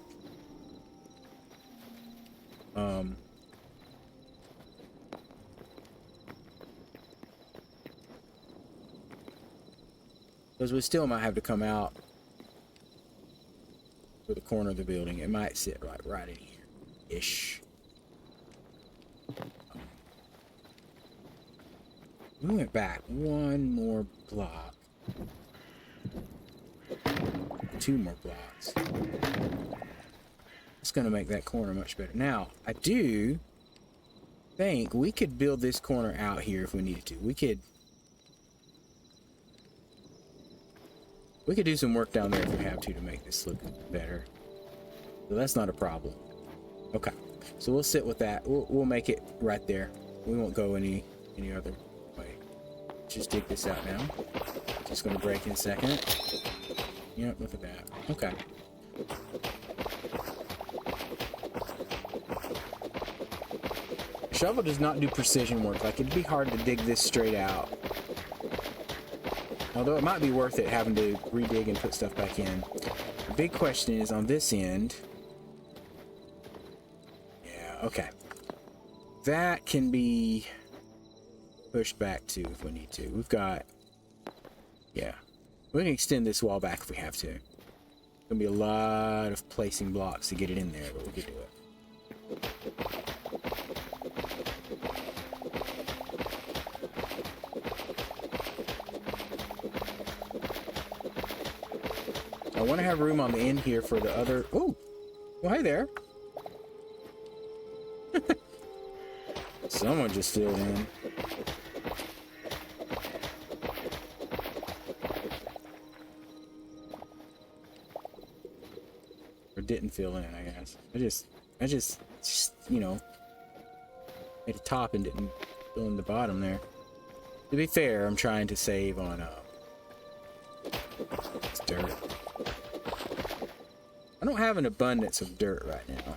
Because we still might have to come out for the corner of the building. It might sit right in here ish. We went back 1 more block. 2 more blocks. It's going to make that corner much better. Now, I do think we could build this corner out here if we needed to. We could do some work down there if we have to make this look better. So that's not a problem. Okay, so we'll sit with that. We'll make it right there. We won't go any other way. Just dig this out now. Just going to break in a second. Yep, look at that. Okay. Shovel does not do precision work. Like, it'd be hard to dig this straight out. Although it might be worth it having to redig and put stuff back in. The big question is on this end. Yeah, okay. That can be pushed back too if we need to. We've got... Yeah. We can extend this wall back if we have to. It's gonna be a lot of placing blocks to get it in there, but we can do it. I want to have room on the end here for the other... Oh! Well, hey there! Someone just filled in. Or didn't fill in, I guess. I just you know, made a top and didn't fill in the bottom there. To be fair, I'm trying to save on it's dirt. I don't have an abundance of dirt right now.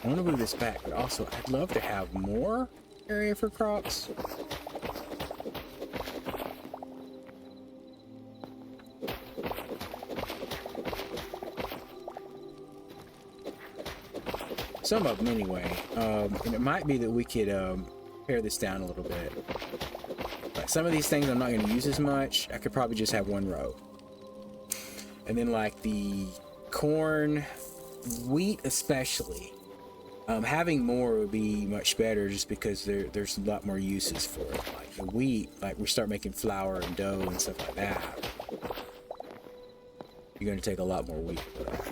I want to move this back, but also I'd love to have more area for crops. Some of them anyway. And it might be that we could pare this down a little bit. Like some of these things I'm not going to use as much. I could probably just have 1 row. And then like the corn, wheat especially. Having more would be much better just because there's a lot more uses for it. Like the wheat, like we start making flour and dough and stuff like that. You're going to take a lot more wheat for that.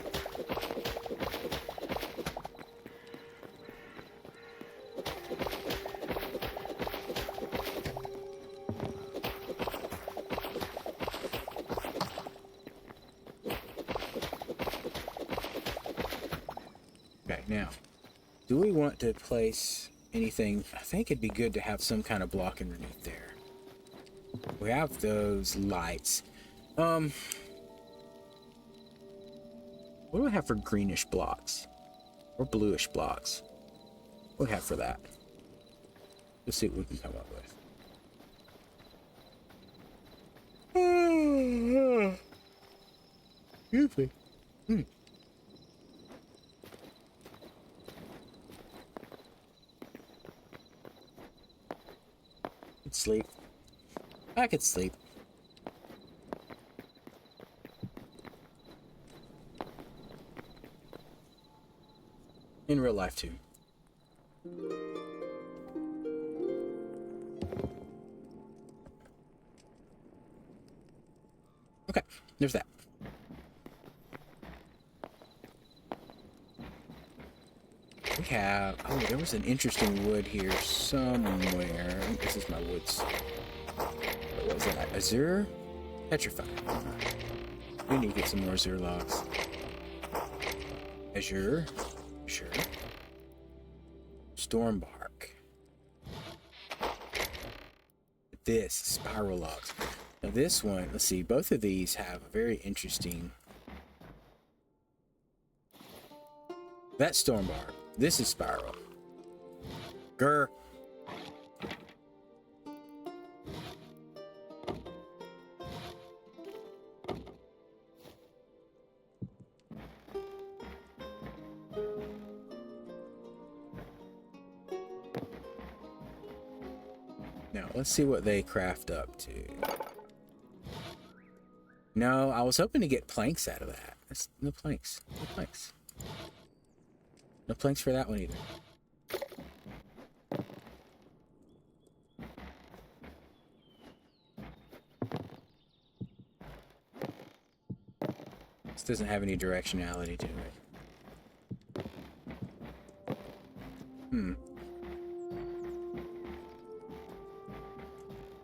Okay, now. Do we want to place anything? I think it'd be good to have some kind of block underneath there. We have those lights. What do we have for greenish blocks? Or bluish blocks? What do we have for that? Let's see what we can come up with. Excuse me. Sleep. I could sleep. In real life, too. Okay, there's that. We have... Oh, there was an interesting wood here somewhere. I think this is my woods. What was that? Azure? Petrified. We need to get some more azure logs. Azure. Sure. Storm bark. This, spiral logs. Now this one, let's see, both of these have a very interesting... That's storm bark. This is spiral. Grr. Now, let's see what they craft up to. No, I was hoping to get planks out of that. That's no planks. No planks. No planks for that one either. This doesn't have any directionality to it.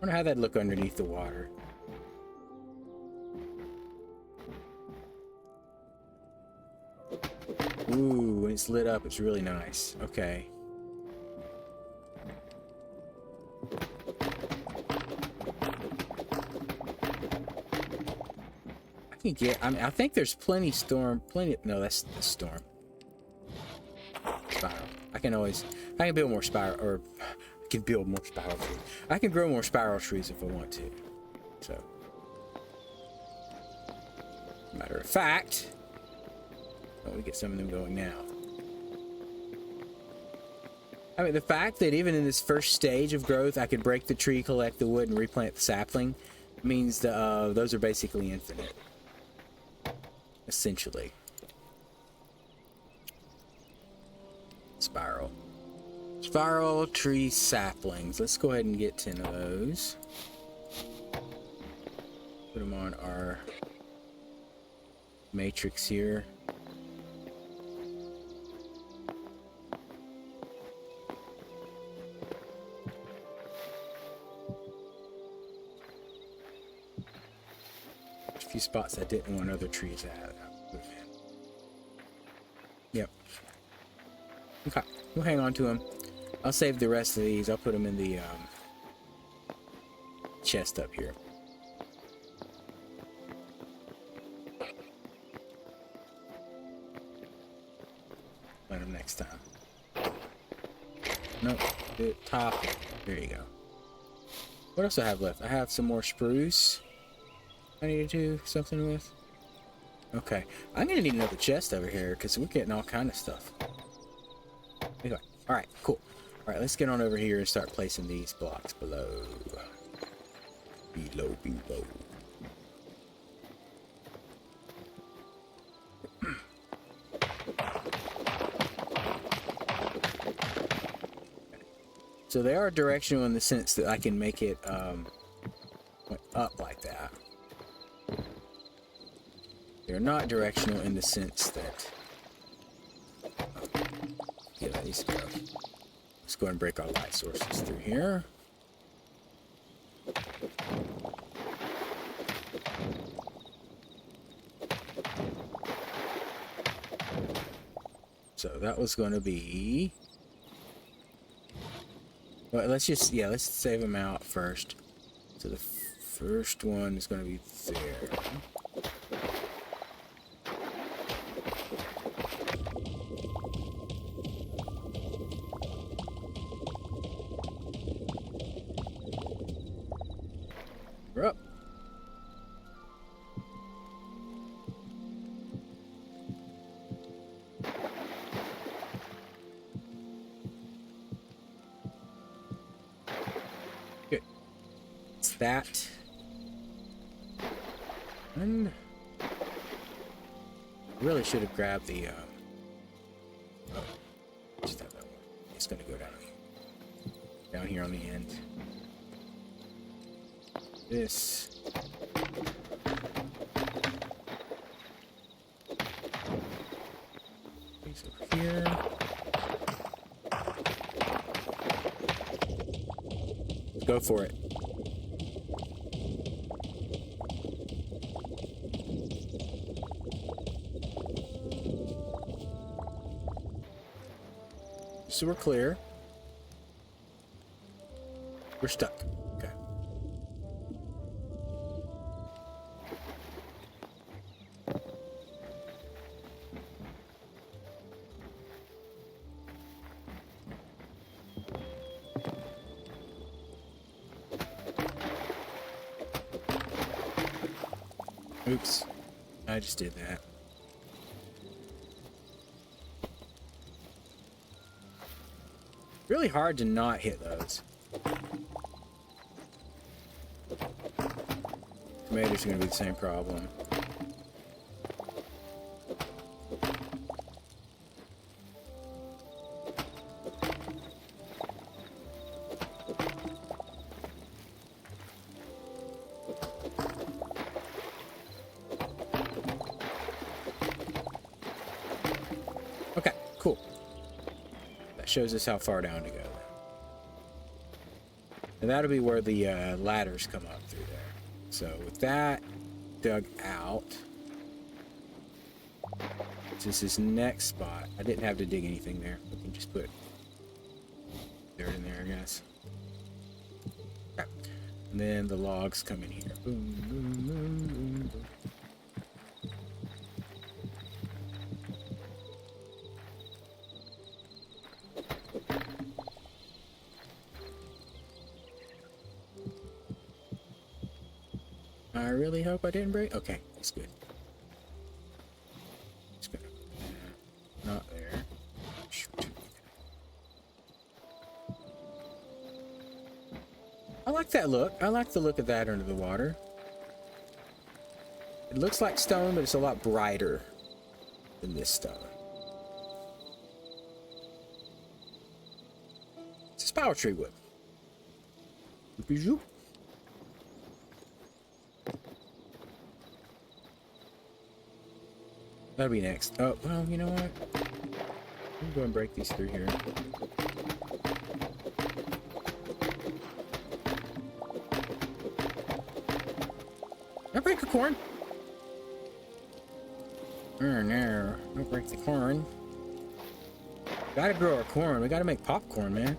I wonder how that'd look underneath the water. Ooh, when it's lit up, it's really nice. Okay. I can get... I think there's plenty storm... No, that's the storm. Spiral. I can build more spiral... Or... I can build more spiral trees. I can grow more spiral trees if I want to. So... Matter of fact... Oh, we get some of them going now. I mean, the fact that even in this first stage of growth, I could break the tree, collect the wood, and replant the sapling means those are basically infinite. Essentially. Spiral. Spiral tree saplings. Let's go ahead and get 10 of those. Put them on our matrix here. A few spots I didn't want other trees at. Yep. Okay, we'll hang on to them. I'll save the rest of these. I'll put them in the chest up here. Plant them next time. Nope. Do it top. There you go. What else do I have left? I have some more spruce I need to do something with. Okay. I'm gonna need another chest over here because we're getting all kind of stuff. Anyway. Alright, cool. Alright, let's get on over here and start placing these blocks below. Below. So they are directional in the sense that I can make it up like that. They're not directional in the sense that... yeah, that needs to go. Let's go and break our light sources through here. So that was going to be... well, let's save them out first. So the first one is going to be there. that. And really should have grabbed the oh, just have that one. It's gonna go down here on the end. This. These over here. Go for it. So we're clear. We're stuck. Okay. Oops. I just did that. Really hard to not hit those. Tomatoes are going to be the same problem. Okay, cool. That shows us how far down to go. And that'll be where the ladders come up through there. So with that dug out, this is next spot. I didn't have to dig anything there. We can just put dirt in there, I guess. Okay. And then the logs come in here. Boom, boom, boom, boom, boom. I really hope I didn't break. Okay, that's good. Just gonna not there. Shoot. I like that look. I like the look of that under the water. It looks like stone, but it's a lot brighter than this stone. It's a spiral tree wood. Bijou. That'll be next. Oh, well, you know what? I'm going to break these through here. Don't break the corn. No, don't break the corn. Gotta grow our corn. We gotta make popcorn, man.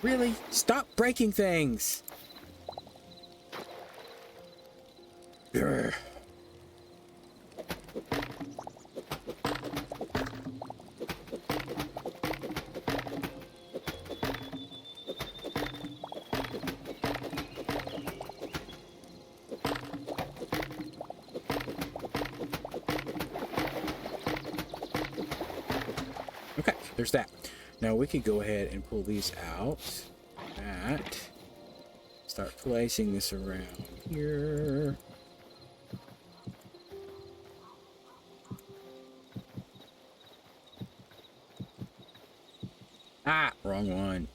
Really? Stop breaking things! Urgh. Okay, there's that. Now we could go ahead and pull these out. That. Start placing this around here. Ah, wrong one.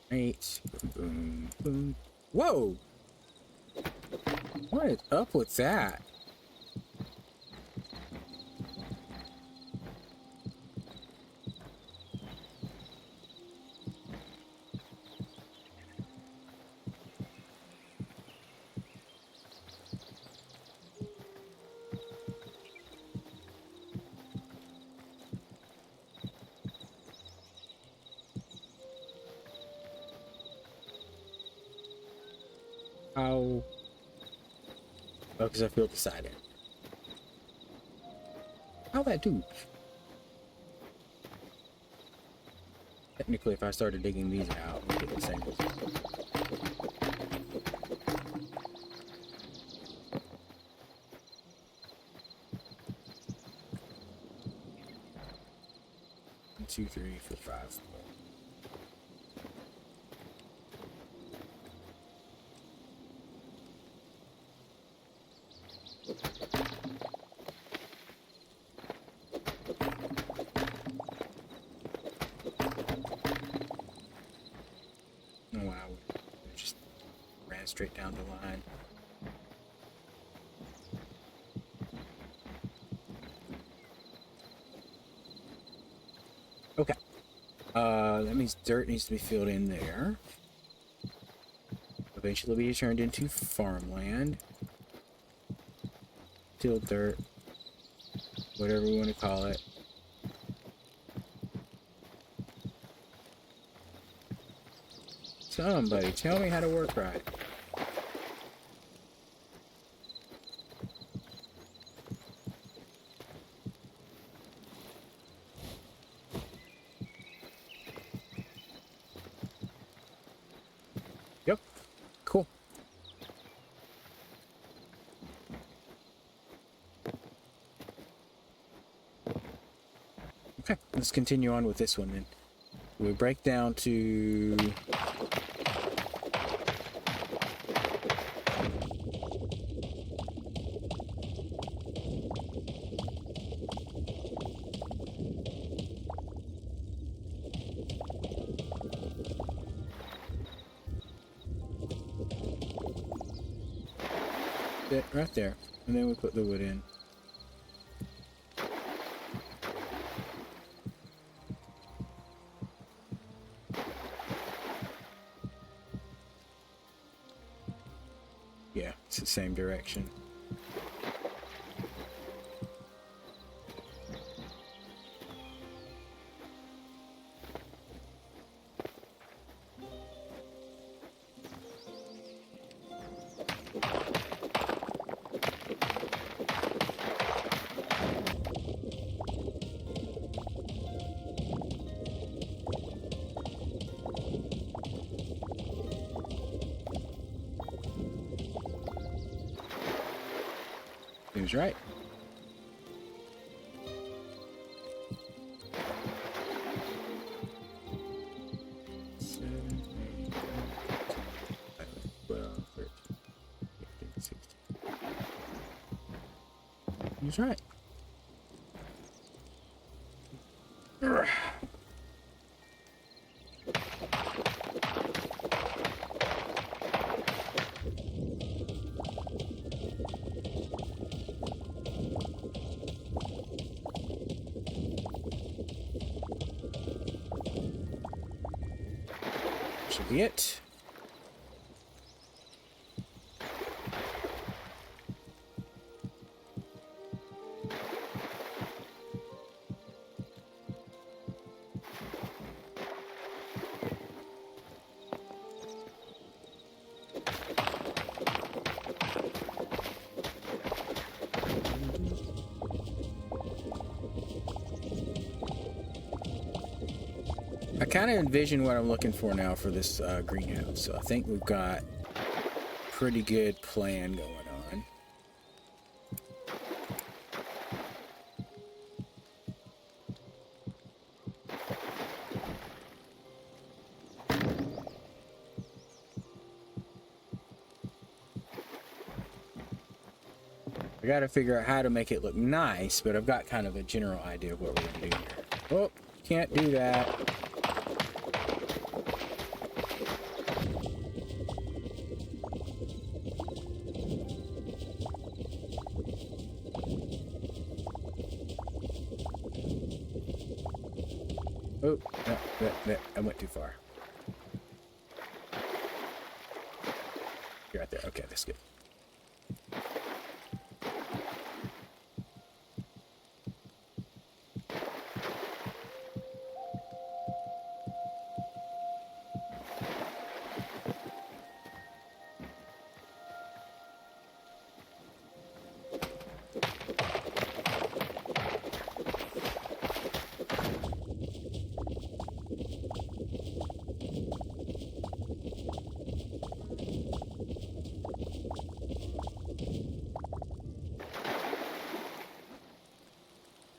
Right. Boom, boom. Whoa! What is up with that? How? Oh, because I filled the side in. How that do? Technically, if I started digging these out, we get the same result. One, two, three, four, five. Oh wow, we just ran straight down the line. Okay. That means dirt needs to be filled in there. Eventually be turned into farmland. Still dirt. Whatever we want to call it. Somebody tell me how to work right. Yep. Cool. Okay, let's continue on with this one then. We break down to... that right there. And then we put the wood in. Yeah, it's the same direction. Seems right. He's right. Should be it. I kind of envision what I'm looking for now for this greenhouse, so I think we've got a pretty good plan going on. I gotta figure out how to make it look nice, but I've got kind of a general idea of what we're gonna do here. Oh, can't do that. Oh, no, I went too far. You're right there. Okay, that's good.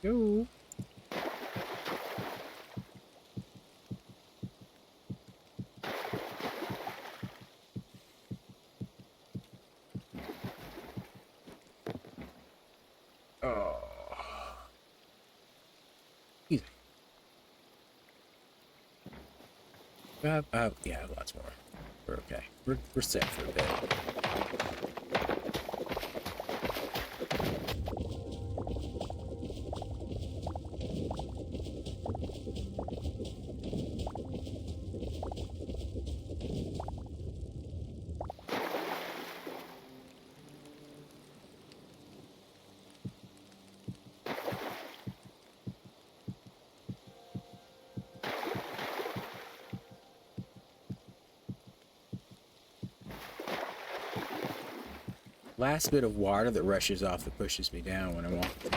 go. Oh. Excuse me. Yeah, lots more. We're okay. We're set for a bit. Last bit of water that rushes off that pushes me down when I'm walking.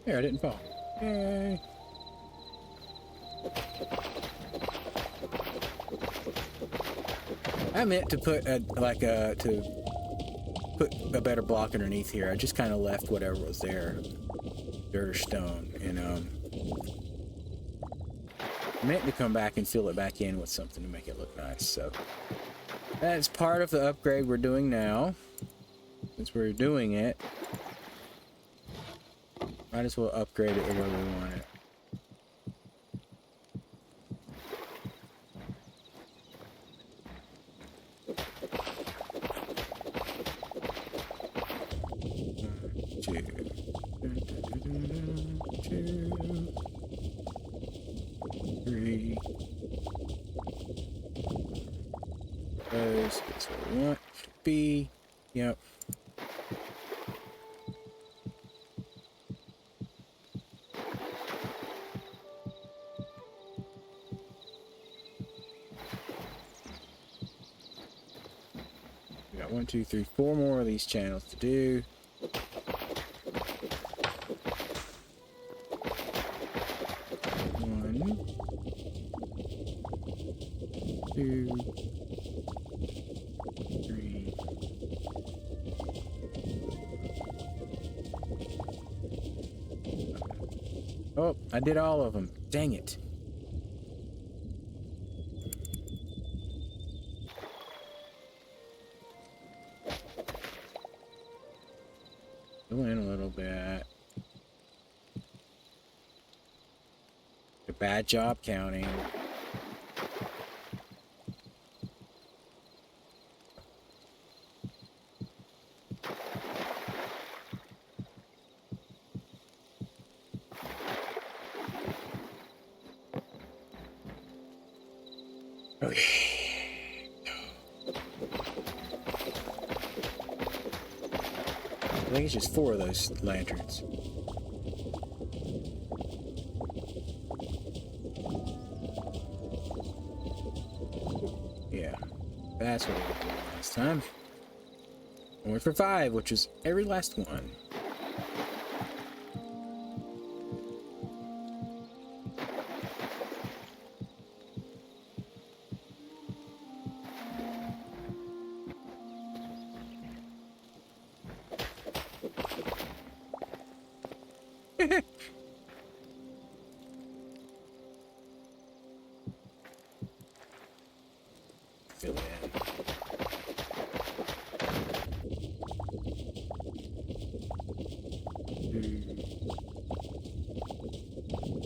There, I didn't fall. Yay. I meant to put put a better block underneath here. I just kind of left whatever was there, dirt or stone, and meant to come back and fill it back in with something to make it look nice. So that's part of the upgrade we're doing now. Since we're doing it, might as well upgrade it the way we want it. That's what we want. Should be. Yep. We got 1, 2, 3, 4 more of these channels to do. One, two, three. Oh, I did all of them. Dang it. Go in a little bit. A bad job counting. Okay. I think it's just 4 of those lanterns. Yeah, that's what we did last time. I went for 5, which was every last one. Fill in. 2,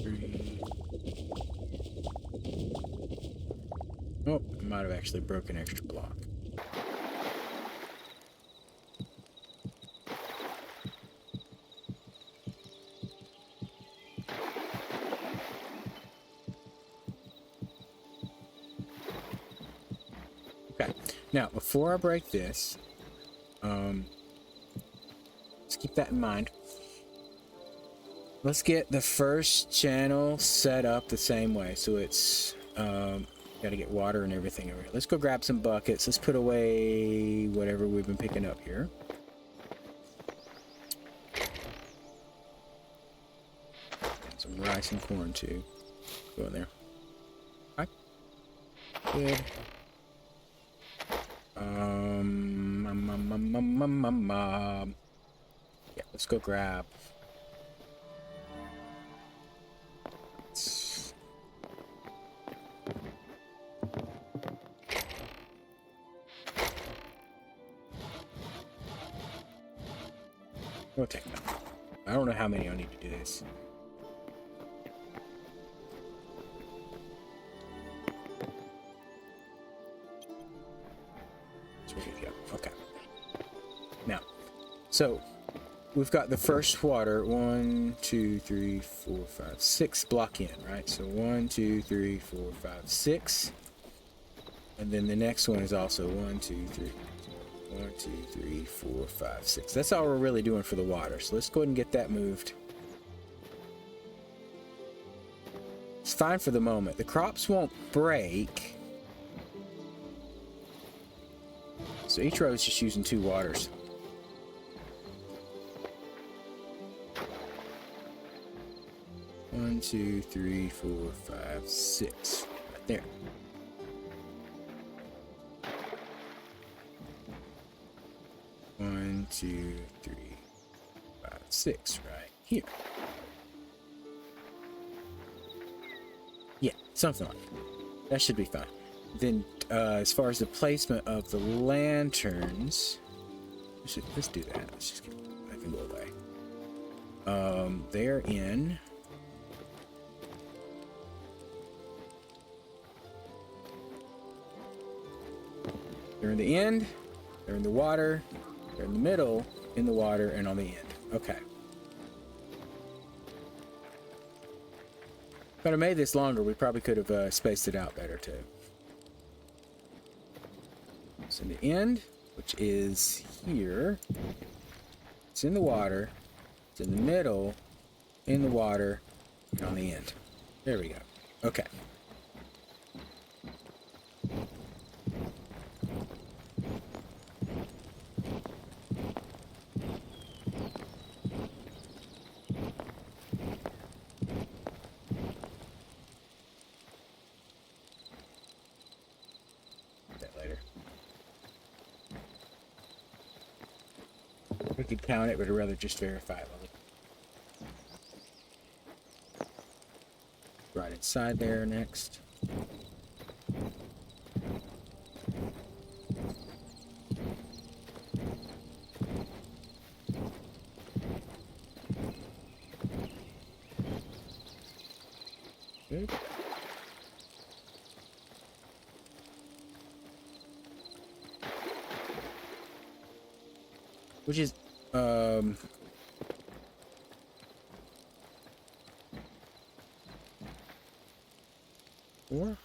3. Oh, I might have actually broken an extra block. Okay, now before I break this, let's keep that in mind. let's get the first channel set up the same way. So it's got to get water and everything over here. Let's go grab some buckets. Let's put away whatever we've been picking up here. And some rice and corn too. Go in there. All right. Good. Yeah, let's go grab. We'll take them. I don't know how many I need to do this. That's where we go. Okay. Now, so we've got the first water. 1, 2, 3, 4, 5, 6 block in, right? So 1, 2, 3, 4, 5, 6. And then the next one is also 1, 2, 3. 1, 2, 3, 4, 5, 6. That's all we're really doing for the water. So let's go ahead and get that moved. It's fine for the moment. The crops won't break. So each row is just using 2 waters. One, 2, 3, 4, 5, 6. Right there. One, 2, 3, 5, 6, right here. Yeah, something like that. That should be fine. Then, as far as the placement of the lanterns, let's do that. Let's just get that can go away. They're in. They're in the end. They're in the water. They're in the middle, in the water, and on the end. Okay. If I'd have made this longer, we probably could have spaced it out better too. It's in the end, which is here. It's in the water. It's in the middle, in the water, and on the end. There we go. Okay. We could count it, but I'd rather just verify it. Right inside there next. Good. Which is, four?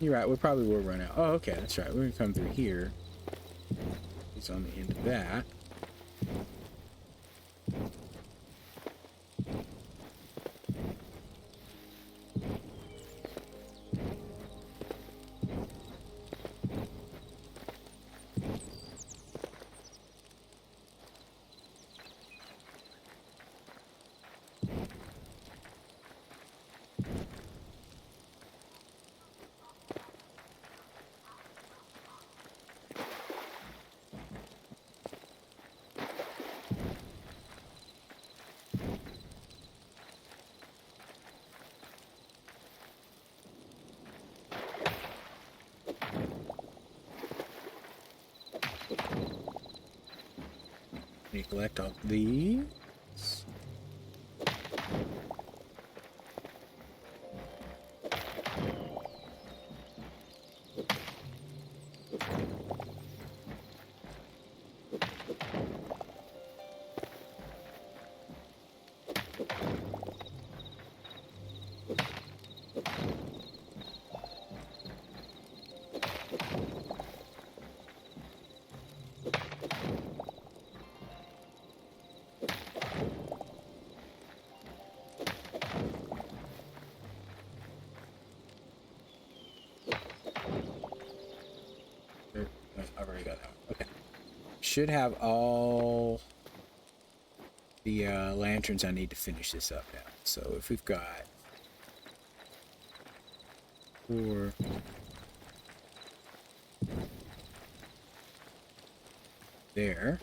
You're right, we probably will run out. Oh, okay, that's right. We're gonna come through here. It's on the end of that. Collect all these. should have all the lanterns I need to finish this up now. So if we've got 4 there.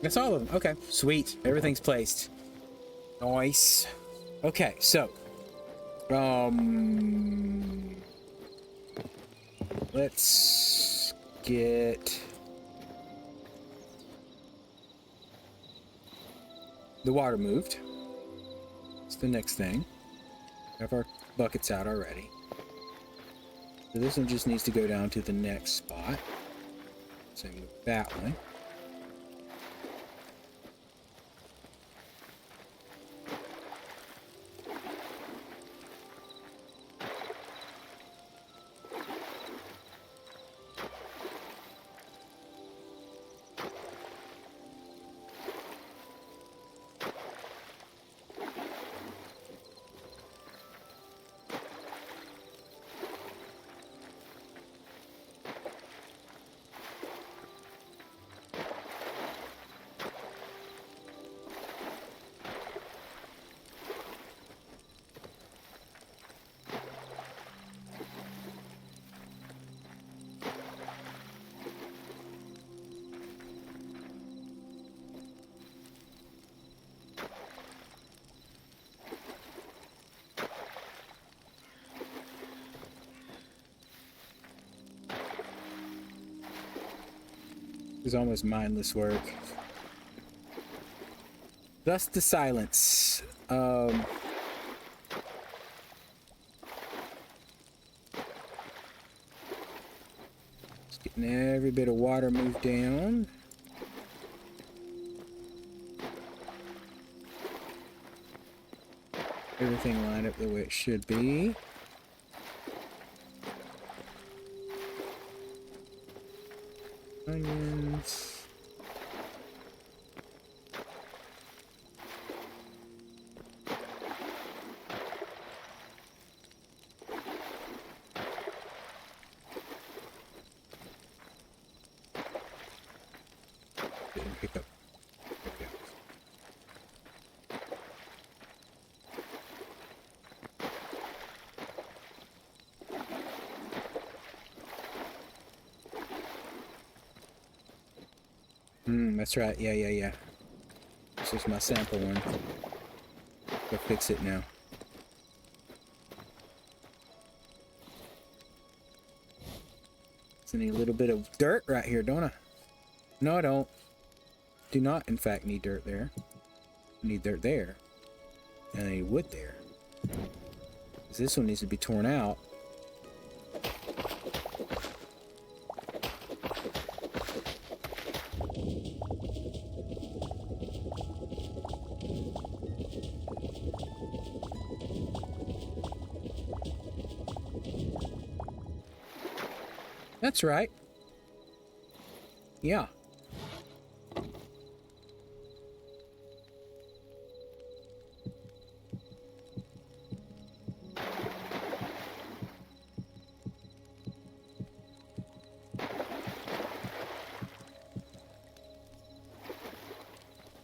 That's all of them. Okay, sweet. Everything's placed. Nice. Okay, so let's get the water moved. That's the next thing. Have our buckets out already. So this one just needs to go down to the next spot. So move that one. It was almost mindless work. Thus the silence. Just getting every bit of water moved down. Everything lined up the way it should be. Onions. Didn't pick up. There we go. That's right. Yeah. This is my sample one. Go fix it now. So I need a little bit of dirt right here, don't I? No, I don't. Do not, in fact, need dirt there. I need dirt there. And I need wood there. 'Cause this one needs to be torn out. That's right. Yeah.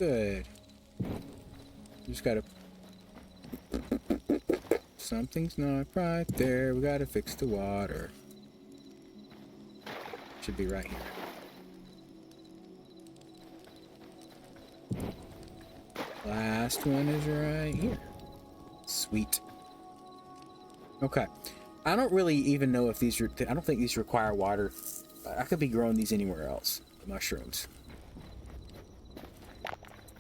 Good. Just gotta... Something's not right there. We gotta fix the water. Should be right here. Last one is right here. Sweet. Okay. I don't really even know if these... I don't think these require water. I could be growing these anywhere else. The mushrooms.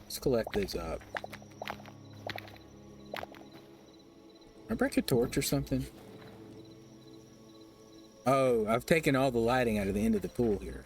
Let's collect these up. I break a torch or something? Oh, I've taken all the lighting out of the end of the pool here.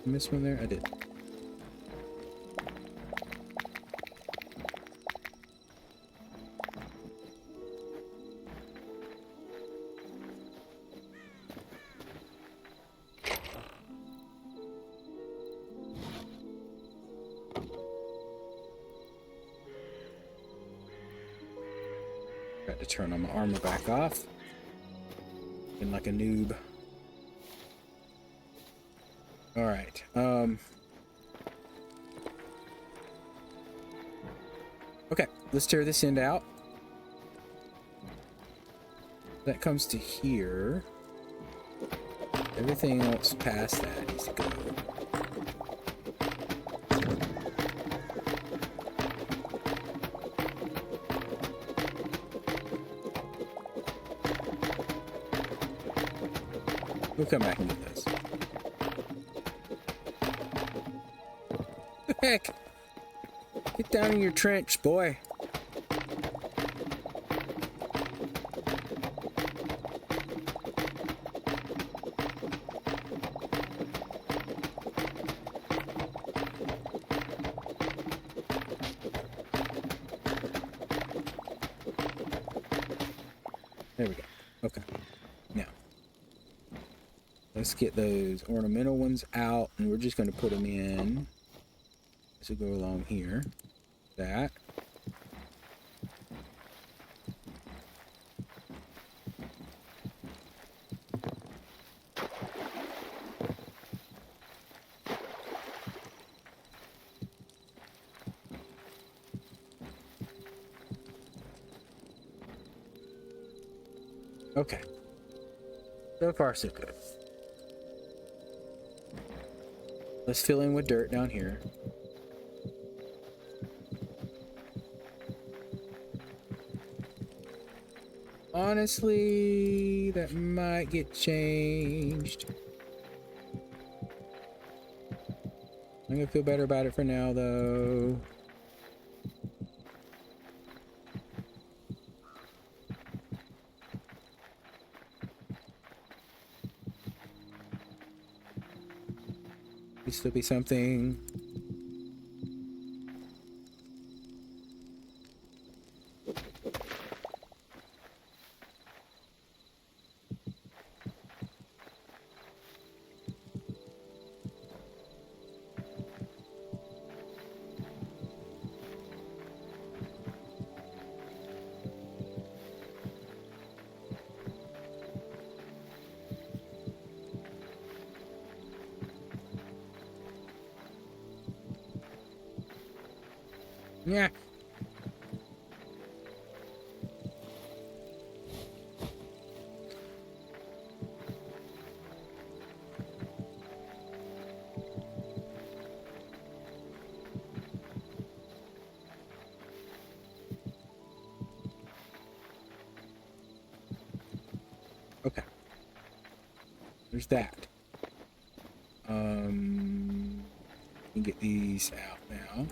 Miss one there? I did. Got to turn on my armor back off. Looking like a noob. Alright, okay, let's tear this end out. That comes to here. Everything else past that needs to go. We'll come back and get this. Heck! Get down in your trench, boy. There we go. Okay. Now, let's get those ornamental ones out, and we're just going to put them in. So go along here. That. Okay. So far, so good. Let's fill in with dirt down here. Honestly, that might get changed. I'm gonna feel better about it for now, though. Could still be something. Yeah. Okay. There's that. You can get these out now.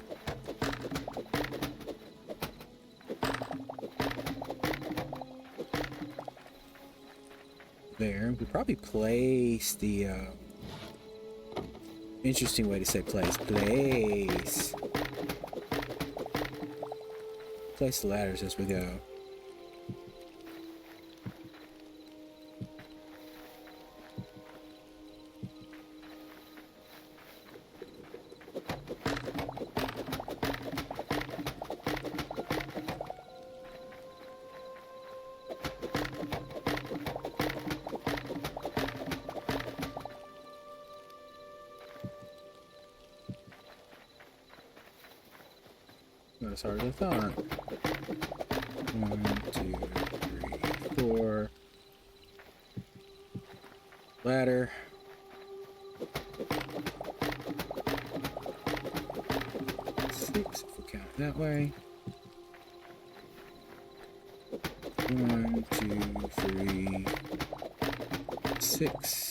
There. We probably place the interesting way to say place. Place the ladders as we go. as hard as I thought. 1, 2, 3, 4. Ladder. 6 if we count it that way. 1, 2, 3, 6.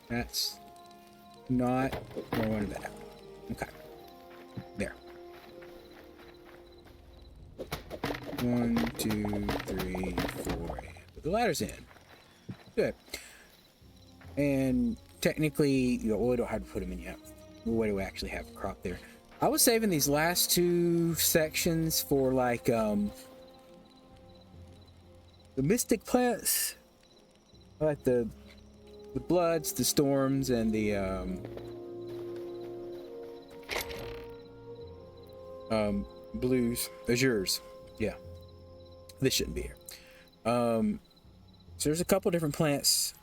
That's not where I wanted that out. Okay. There. 1, 2, 3, 4, and put the ladders in. Good. And technically, well, we don't have to put them in yet. What do we actually have a crop there? I was saving these last 2 sections for like the mystic plants. I like the bloods, the storms, and the blues, azures. Yeah, this shouldn't be here. So there's a couple different plants,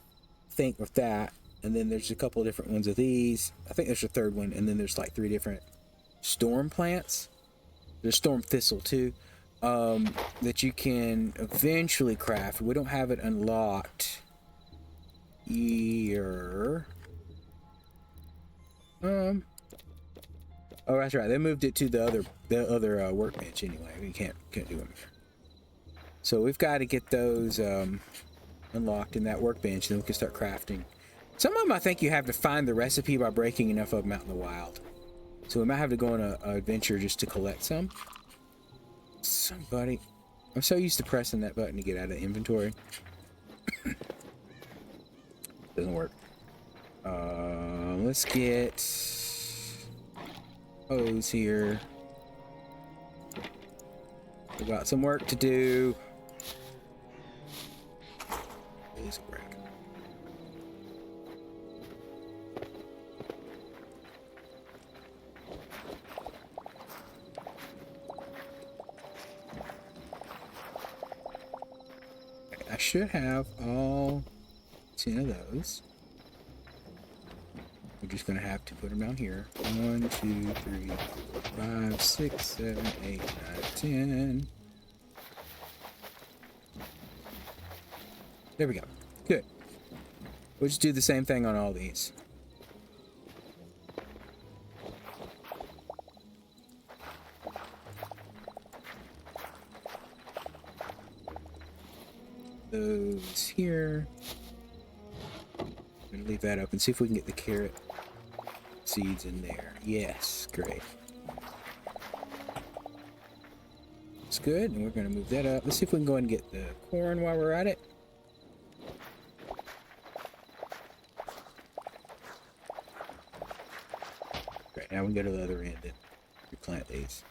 I think, with that, and then there's a couple different ones of these. I think there's a third one, and then there's like 3 different storm plants. There's storm thistle too, that you can eventually craft. We don't have it unlocked here. Oh, that's right. They moved it to the other workbench anyway. We can't do them here. So we've got to get those unlocked in that workbench, and then we can start crafting. Some of them I think you have to find the recipe by breaking enough of them out in the wild. So we might have to go on an adventure just to collect some. Somebody, I'm so used to pressing that button to get out of inventory. Doesn't work. Let's get hose here. We got some work to do. Please break. I should have all 10 of those. We're just gonna have to put them down here. 1, 2, 3, 4, 5, 6, 7, 8, 9, 10. There we go. Good. We'll just do the same thing on all these. Those here. I'm gonna leave that up and see if we can get the carrot seeds in there. Yes, great. It's good, and we're gonna move that up. Let's see if we can go ahead and get the corn while we're at it. Great, now we can go to the other end and replant these.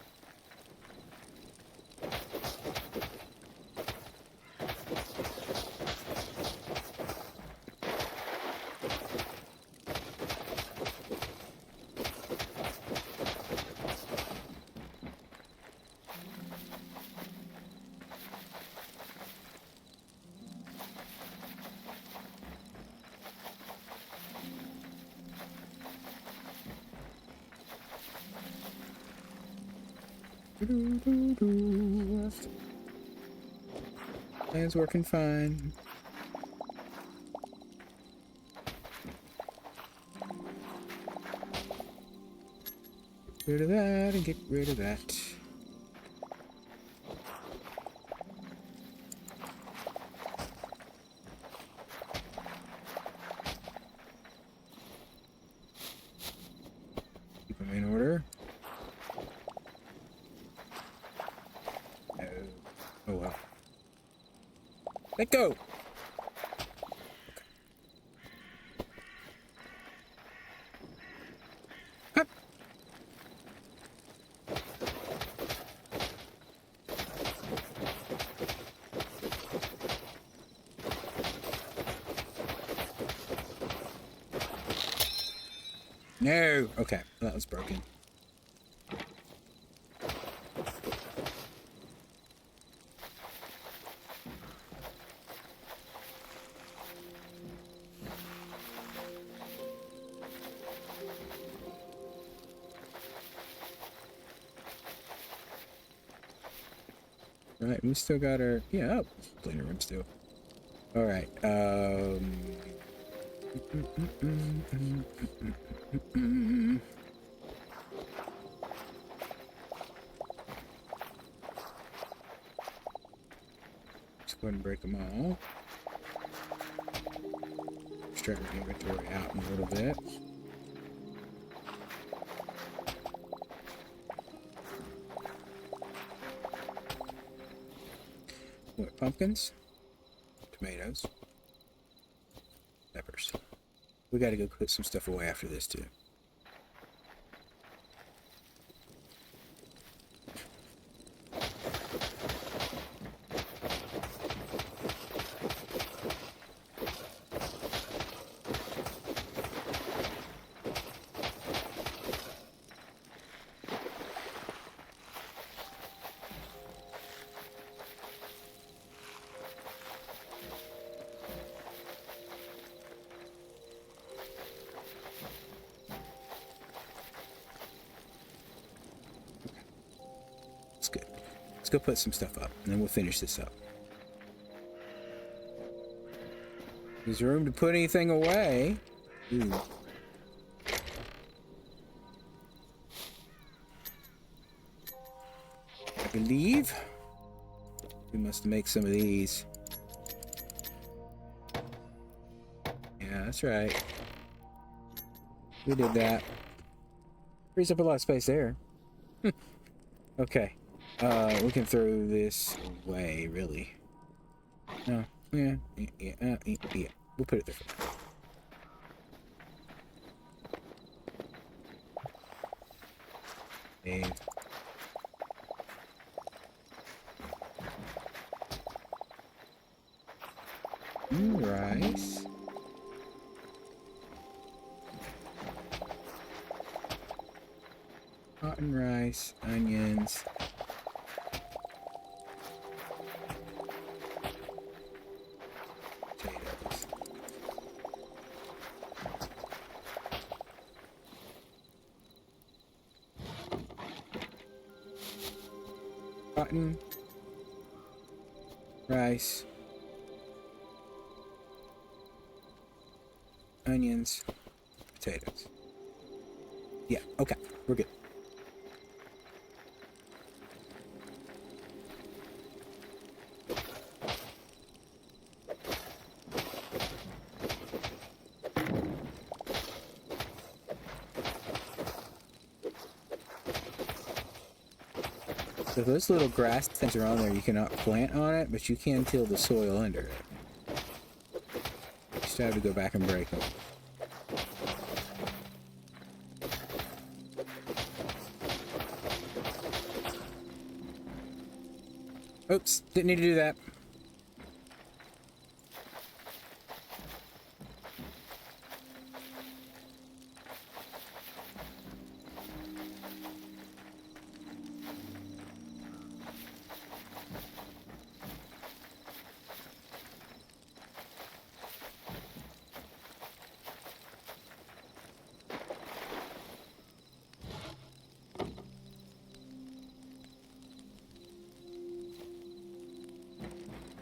Plan's working fine. Get rid of that and get rid of that. In order. No. Oh well. Let go! Okay. No! Okay, that was broken. Right, we still got our... Yeah, oh, plenty of room still. Alright, let's go ahead and break them all. Straighten the inventory out in a little bit. What, pumpkins? Tomatoes. Peppers. We gotta go put some stuff away after this too. That's good. Let's go put some stuff up, and then we'll finish this up. There's room to put anything away. Ooh. I believe we must make some of these. Yeah, that's right. We did that. Frees up a lot of space there. Okay. We can throw this away, really. No. Yeah. Yeah. We'll put it there. Save. Rice. Cotton rice, onions. Potatoes. Cotton. Rice. Onions. Potatoes. Yeah, okay. We're good. So those little grass things are on there, you cannot plant on it, but you can till the soil under it. You just have to go back and break them. Oops, didn't need to do that.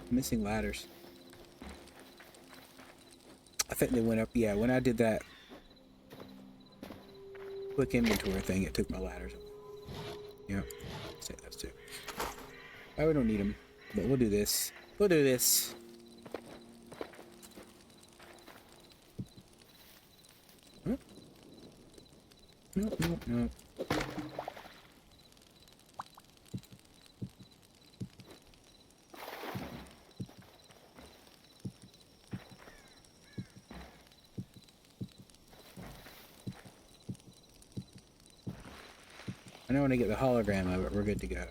Missing ladders. I think they went up. Yeah, when I did that quick inventory thing, it took my ladders. Yep. Say those two. Oh, we don't need them, but we'll do this. We'll do this. Huh? Nope, nope. No. I know when I get the hologram of it, we're good to go.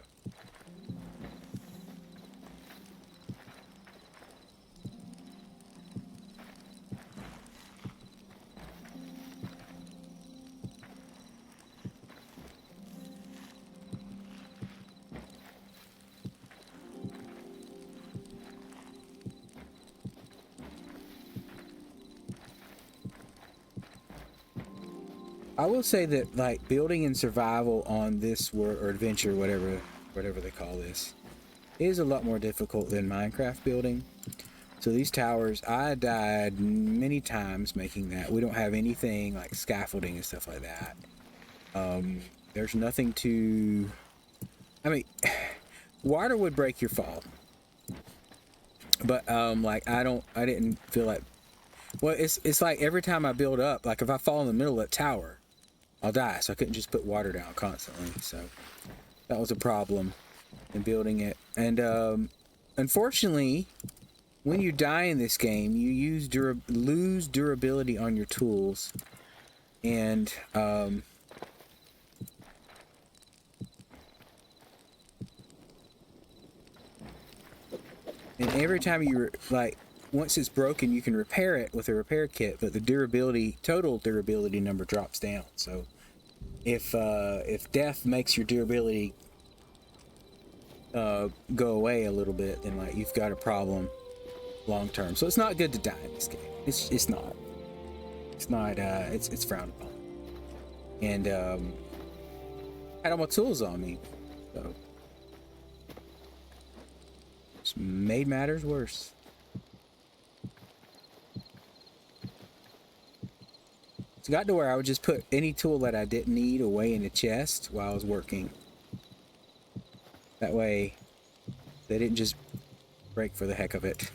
I will say that like building and survival on this world or adventure, whatever they call this, is a lot more difficult than Minecraft building. So these towers, I died many times making that. We don't have anything like scaffolding and stuff like that. There's nothing to. I mean, water would break your fall, but like I didn't feel like. Well, it's like every time I build up, like if I fall in the middle of that tower, I'll die. So I couldn't just put water down constantly. So that was a problem in building it. And unfortunately, when you die in this game, you lose durability on your tools, and every time you like, once it's broken, you can repair it with a repair kit, but the total durability number drops down. So if death makes your durability go away a little bit, then like you've got a problem long term. So it's not good to die in this game. It's not. It's frowned upon. And I had all my tools on me, so it's made matters worse. It's got to where I would just put any tool that I didn't need away in the chest while I was working. That way, they didn't just break for the heck of it.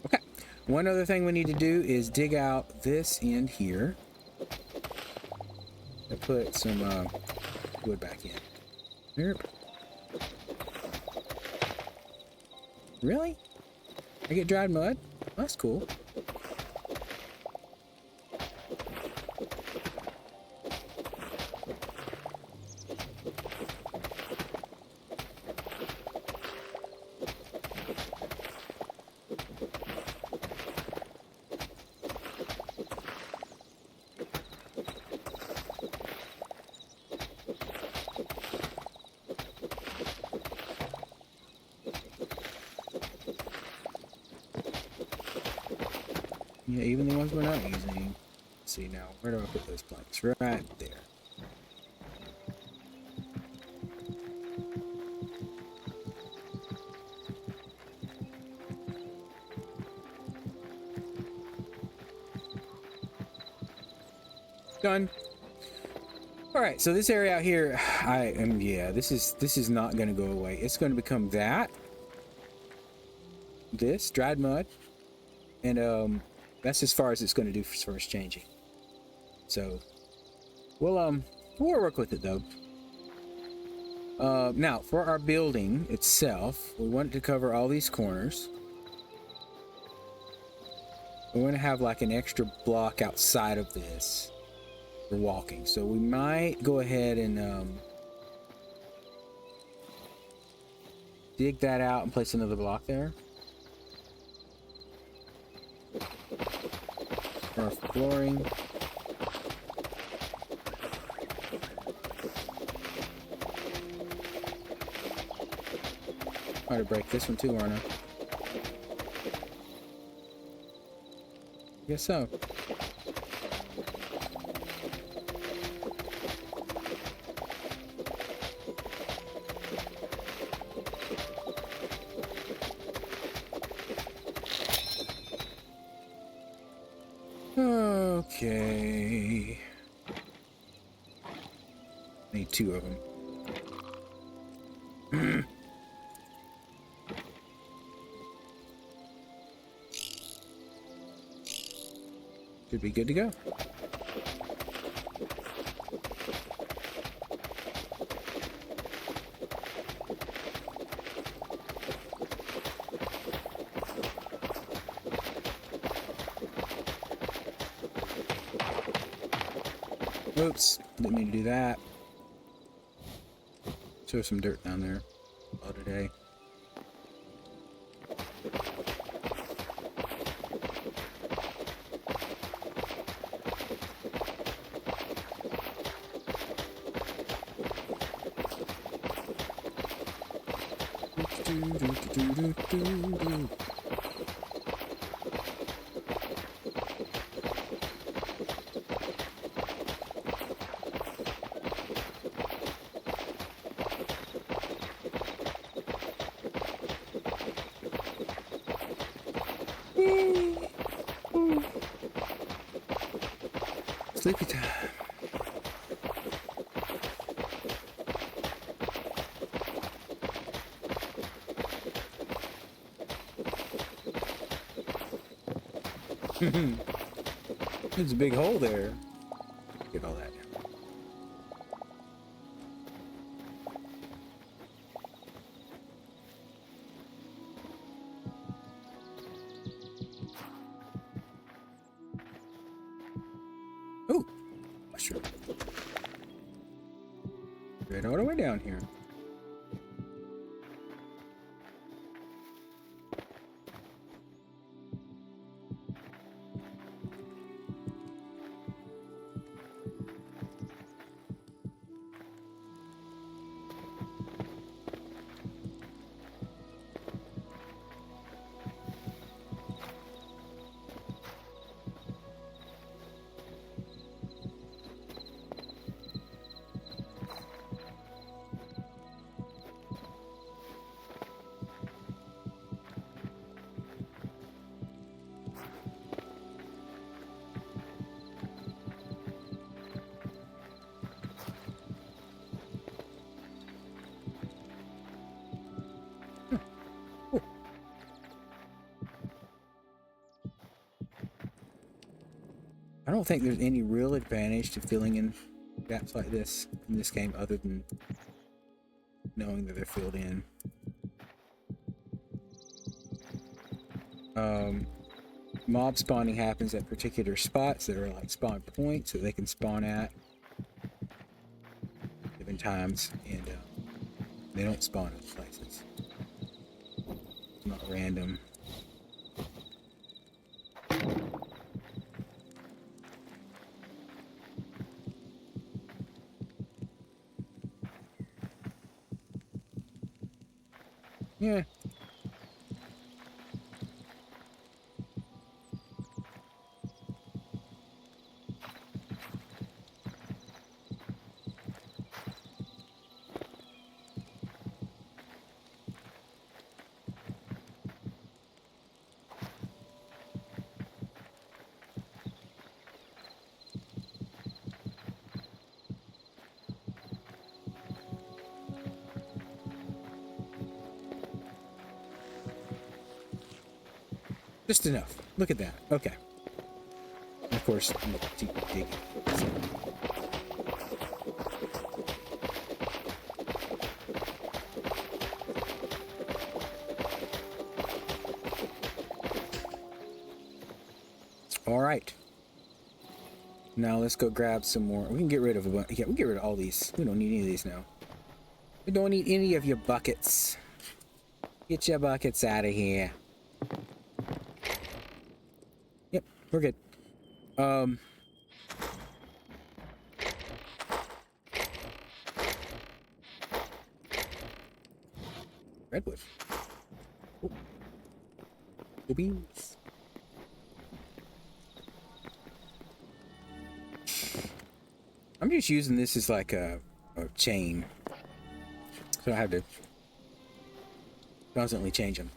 Okay, one other thing we need to do is dig out this end here. And put some wood back in. Here. Really? I get dried mud? That's cool. Yeah, even the ones we're not using. Let's see now, where do I put those planks? Right there. Done. All right, so this area out here, yeah, this is not going to go away. It's going to become that. This dried mud, and that's as far as it's going to do as far as changing. So we'll work with it though. Now for our building itself, we want to cover all these corners. We want to have like an extra block outside of this for walking. So we might go ahead and dig that out and place another block there. For our flooring. Try to break this one too, aren't I? Guess so. Okay. Need two of them. Should be good to go. Oops, didn't mean to do that. Throw some dirt down there. All today. Sleepy time. There's a big hole there. Get all that. Oh, mushroom. Right all the way down here. I don't think there's any real advantage to filling in gaps like this in this game other than knowing that they're filled in. Mob spawning happens at particular spots that are like spawn points that they can spawn at different times, and they don't spawn at places. It's not random. Yeah. Just enough. Look at that. Okay. Of course, you keep digging. So. All right. Now let's go grab some more. We can get rid of a bunch. Yeah, we can get rid of all these. We don't need any of these now. We don't need any of your buckets. Get your buckets out of here. Yep, we're good. Redwood. Oh. The beans. I'm just using this as like a chain, so I have to constantly change them.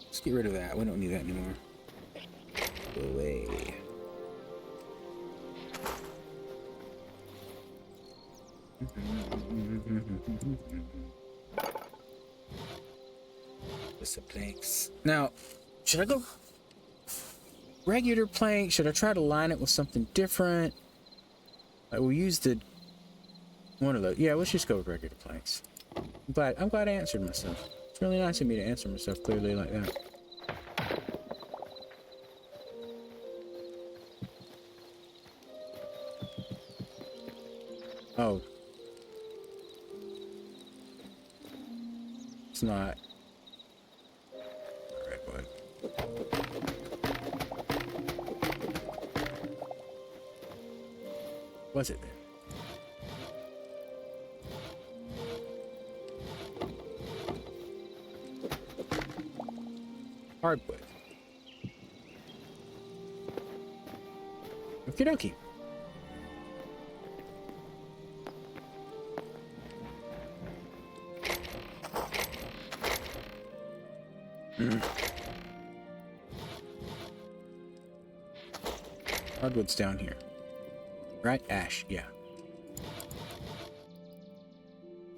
Let's get rid of that. We don't need that anymore. Go away. with some planks. Now, should I go regular plank? Should I try to line it with something different? Like we'll use the one of those. Yeah, let's just go with regular planks. I'm glad I answered myself. It's really nice of me to answer myself clearly like that. Oh. It's not. Redwood. Was it then? Hardwood. Okie dokie. Hardwood's down here. Right? Ash, yeah.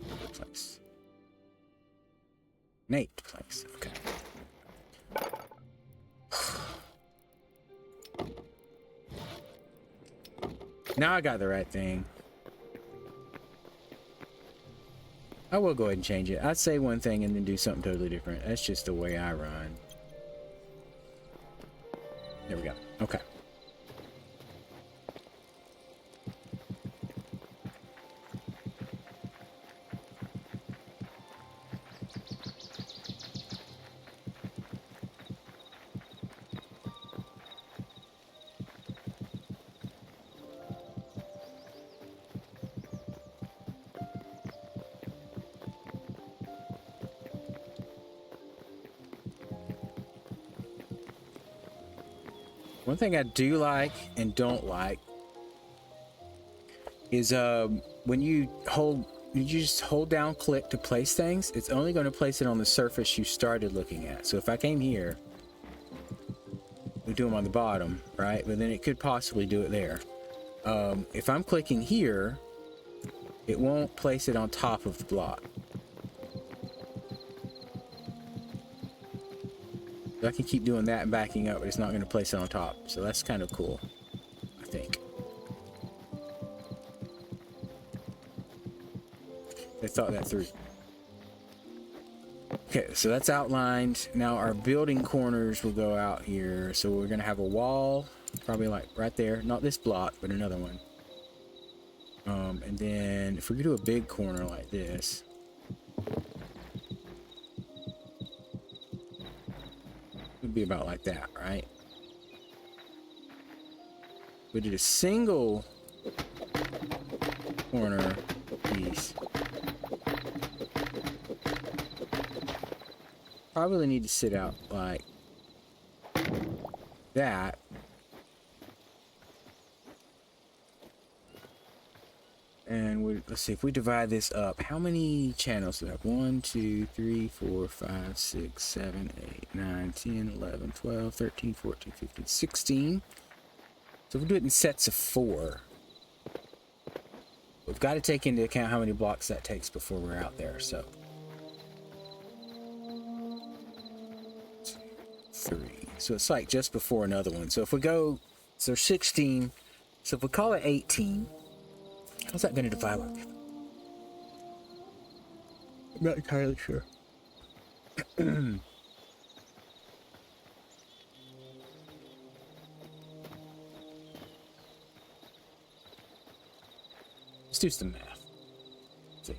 Hardwood place. Nate place. Okay. Now I got the right thing. I will go ahead and change it. I'd say one thing and then do something totally different. That's just the way I run. There we go. Okay. One thing I do like and don't like is when you just hold down click to place things, it's only going to place it on the surface you started looking at. So if I came here, we do them on the bottom, right? But then it could possibly do it there. If I'm clicking here, it won't place it on top of the block. I can keep doing that and backing up, but it's not going to place it on top. So that's kind of cool, I think. They thought that through. Okay, so that's outlined. Now our building corners will go out here. So we're going to have a wall, probably like right there. Not this block, but another one. And then if we could do a big corner like this. Would be about like that, right? We did a single corner piece. Probably need to sit out like that. And let's see, if we divide this up, how many channels do we have? 1, 2, 3, 4, 5, 6, 7, 8, 9, 10, 11, 12, 13, 14, 15, 16. So if we do it in sets of 4, we've got to take into account how many blocks that takes before we're out there. So 3. So it's like just before another one. So if we go, so 16. So if we call it 18, how's that going to divide by 50? I'm not entirely sure. Let's do some math. Let's see.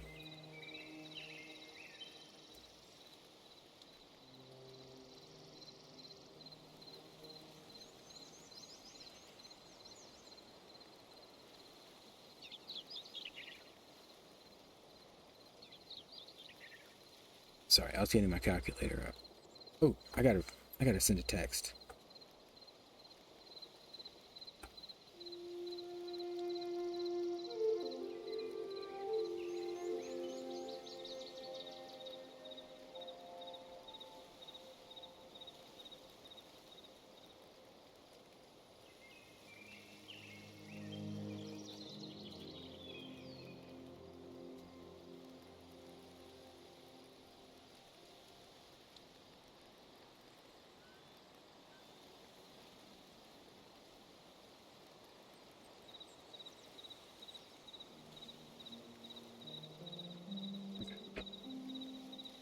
Sorry, I was getting my calculator up. Oh, I gotta send a text.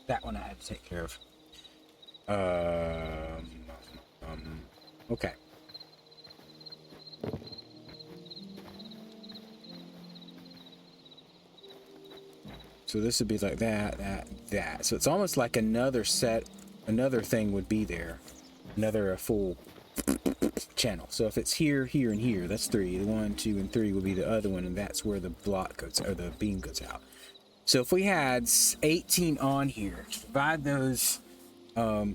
That one I had to take care of. Um, okay. So this would be like that. So it's almost like another thing would be there. Another full channel. So if it's here, here, and here, that's 3. The 1, 2, and 3 will be the other one, and that's where the block goes, or the beam goes out. So if we had 18 on here, divide those. I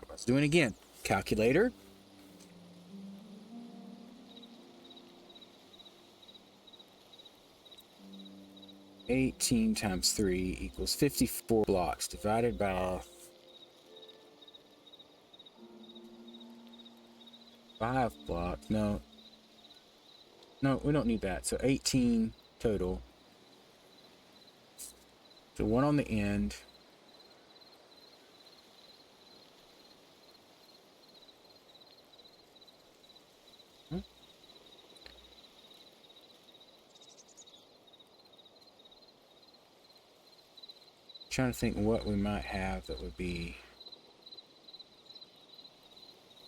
was doing again. Calculator. 18 times 3 equals 54 blocks divided by 5 blocks. No, we don't need that. So 18 total. So 1 on the end. Trying to think what we might have that would be.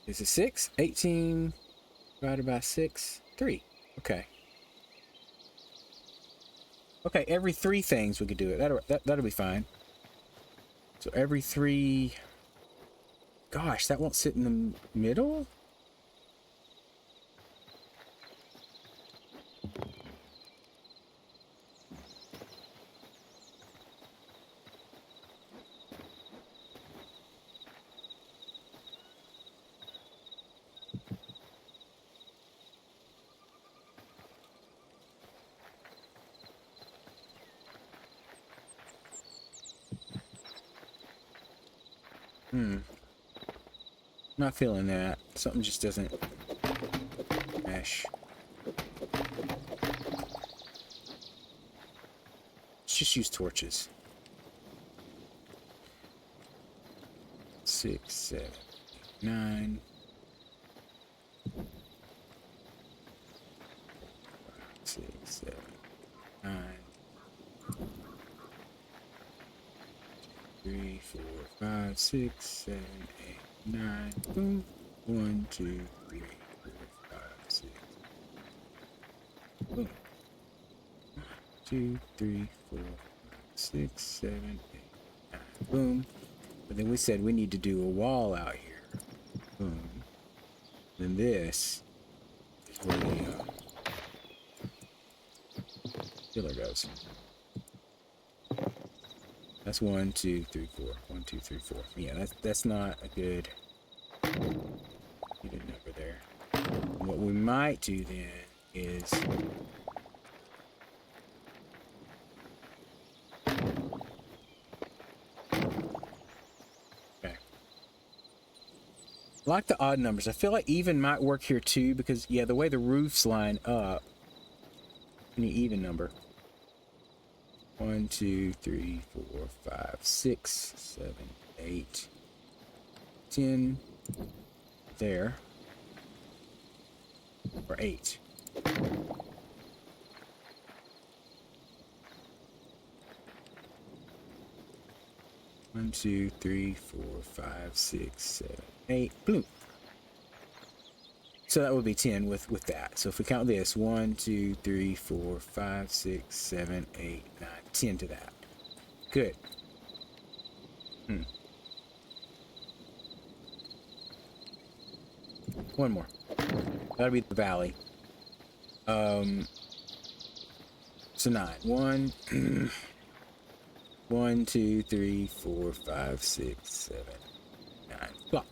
Is it 6? 18 divided by 6? 3. Okay. Okay, every 3 things we could do it. That'll be fine. So every 3. Gosh, that won't sit in the middle? Not feeling that. Something just doesn't mesh. Let's just use torches. 6, 7, 9. 6, 7, 9. 3, 4, 5, 6, 7, 8, 9. Boom. 1, 2, 3, 4, 5, 6. Boom. 2, 3, 4, 5, 6, 7, 8, 9. Boom. But then we said we need to do a wall out here. Boom. Then this is where the filler goes. That's 1, 2, 3, 4. 1, 2, 3, 4. Yeah, that's not a good number there. And what we might do then is okay. I like the odd numbers. I feel like even might work here too because yeah, the way the roofs line up, any even number. 1, 2, 3, 4, 5, 6, 7, 8, 10. There. Or 8. One, 2, 3, 4, 5, 6, 7, 8. Boom. So that would be 10 with that. So if we count this, 1, 2, 3, 4, 5, 6, 7, 8, 9, 10 to that. Good. One more. That'll be the valley. So 9. 1, 1, 2, 3, 4, 5, 6, 7, 9. Block.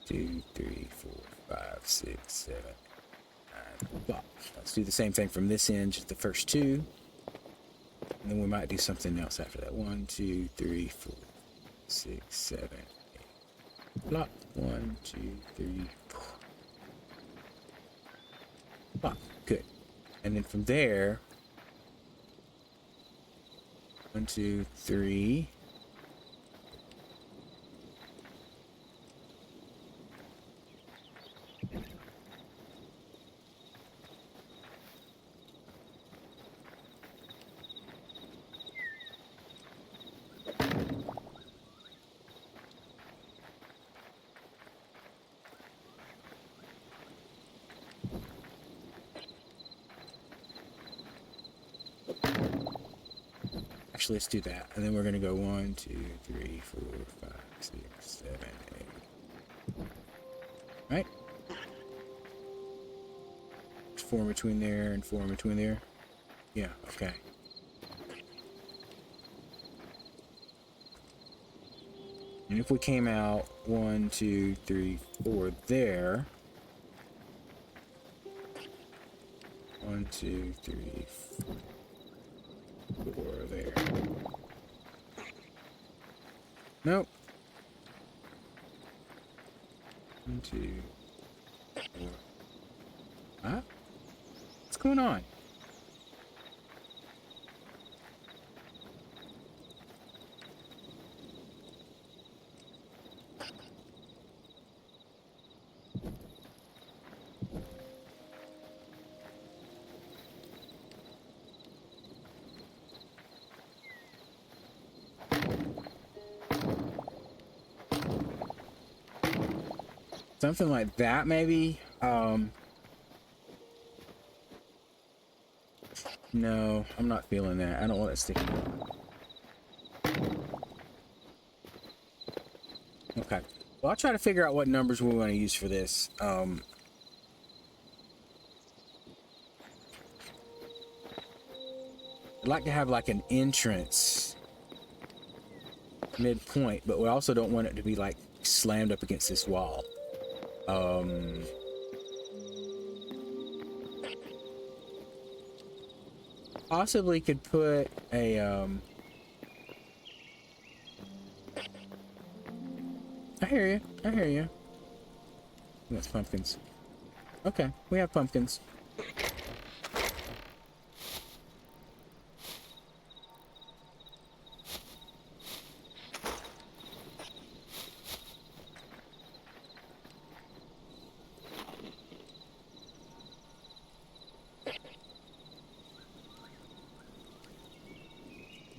2, 3, 4, 5, 6, 7, 9. Block. Let's do the same thing from this end, just the first 2. And then we might do something else after that. 1, 2, 3, 4, 6, 7, 8. Block. 1, 2, 3, 4. Block. Good. And then from there, 1, 2, 3. Actually, let's do that. And then we're going to go 1, 2, 3, 4, 5, 6, 7, 8. Right? 4 in between there and 4 in between there. Yeah, okay. And if we came out 1, 2, 3, 4 there. 1, 2, 3, 4 there. Nope. 1, 2, 4. Huh? What's going on? Something like that, maybe. No, I'm not feeling that. I don't want it sticking out. Okay. Well, I'll try to figure out what numbers we want to use for this. I'd like to have like an entrance midpoint, but we also don't want it to be like slammed up against this wall. Possibly could put a I hear you. I hear you. That's pumpkins. Okay, we have pumpkins.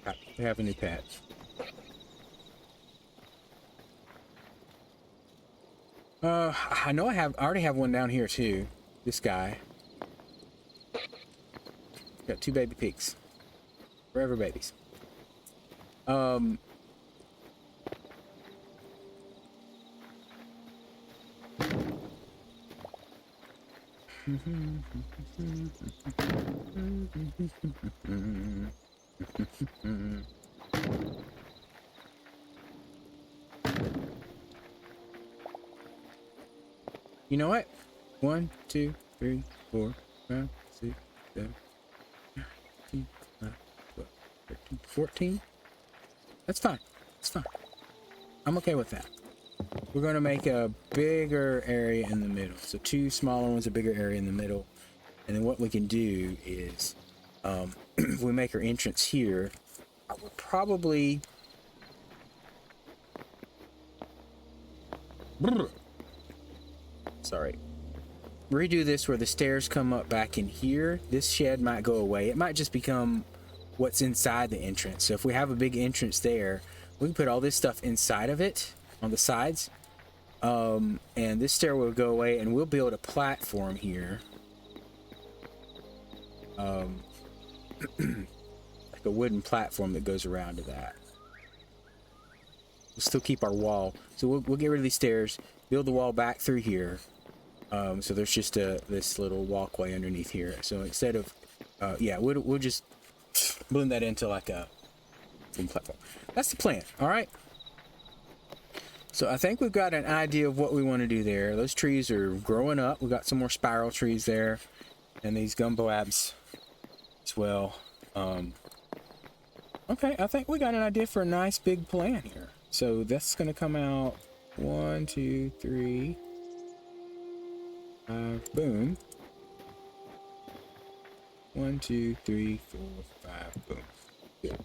Okay, we have a new pet. I know I already have one down here too. This guy. Got 2 baby pigs. Forever babies. You know what? 1, 2, 3, 4, 5, 6, 7, 8, 9, 10, 12, 13, 14. That's fine. That's fine. I'm okay with that. We're going to make a bigger area in the middle. So 2 smaller ones, a bigger area in the middle. And then what we can do is, if we make our entrance here, I would probably... Sorry. Redo this where the stairs come up back in here. This shed might go away. It might just become what's inside the entrance. So if we have a big entrance there, we can put all this stuff inside of it on the sides. And this stairway will go away, and we'll build a platform here. Like a wooden platform that goes around to that. We'll still keep our wall. So we'll get rid of these stairs, build the wall back through here. So there's just this little walkway underneath here. So instead of, yeah, we'll just blend that into like a platform. That's the plan. All right. So I think we've got an idea of what we want to do there. Those trees are growing up. We've got some more spiral trees there, and these gumbo abs as well. Okay, I think we got an idea for a nice big plan here. So that's going to come out 1, 2, 3, 5, boom. 1, 2, 3, 4, 5, boom. Good.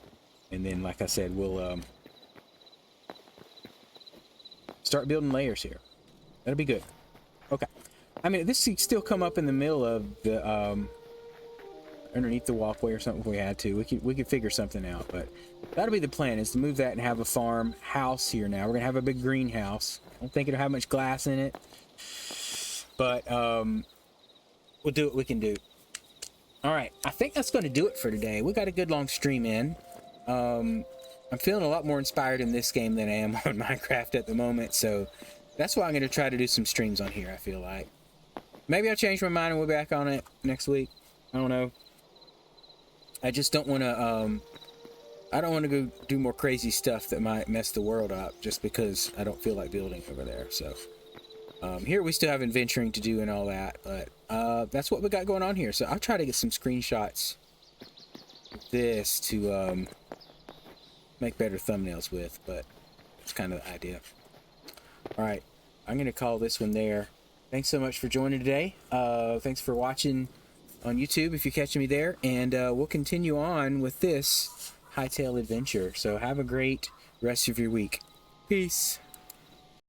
And then, like I said, we'll start building layers here. That'll be good. Okay. I mean, this could still come up in the middle of the underneath the walkway or something if we had to. We could figure something out, but that'll be the plan, is to move that and have a farm house here now. We're gonna have a big greenhouse. I don't think it'll have much glass in it, but we'll do what we can do. All right, I think that's going to do it for today. We got a good long stream in. I'm feeling a lot more inspired in this game than I am on Minecraft at the moment, so that's why I'm going to try to do some streams on here, I feel like. Maybe I'll change my mind and we'll be back on it next week. I don't know. I just don't want to, I don't want to go do more crazy stuff that might mess the world up just because I don't feel like building over there, so. Here we still have adventuring to do and all that, but that's what we got going on here. So I'll try to get some screenshots of this to make better thumbnails with, but it's kind of the idea. All right, I'm going to call this one there. Thanks so much for joining today. Thanks for watching on YouTube if you're catching me there, and we'll continue on with this Hytale adventure. So have a great rest of your week. Peace.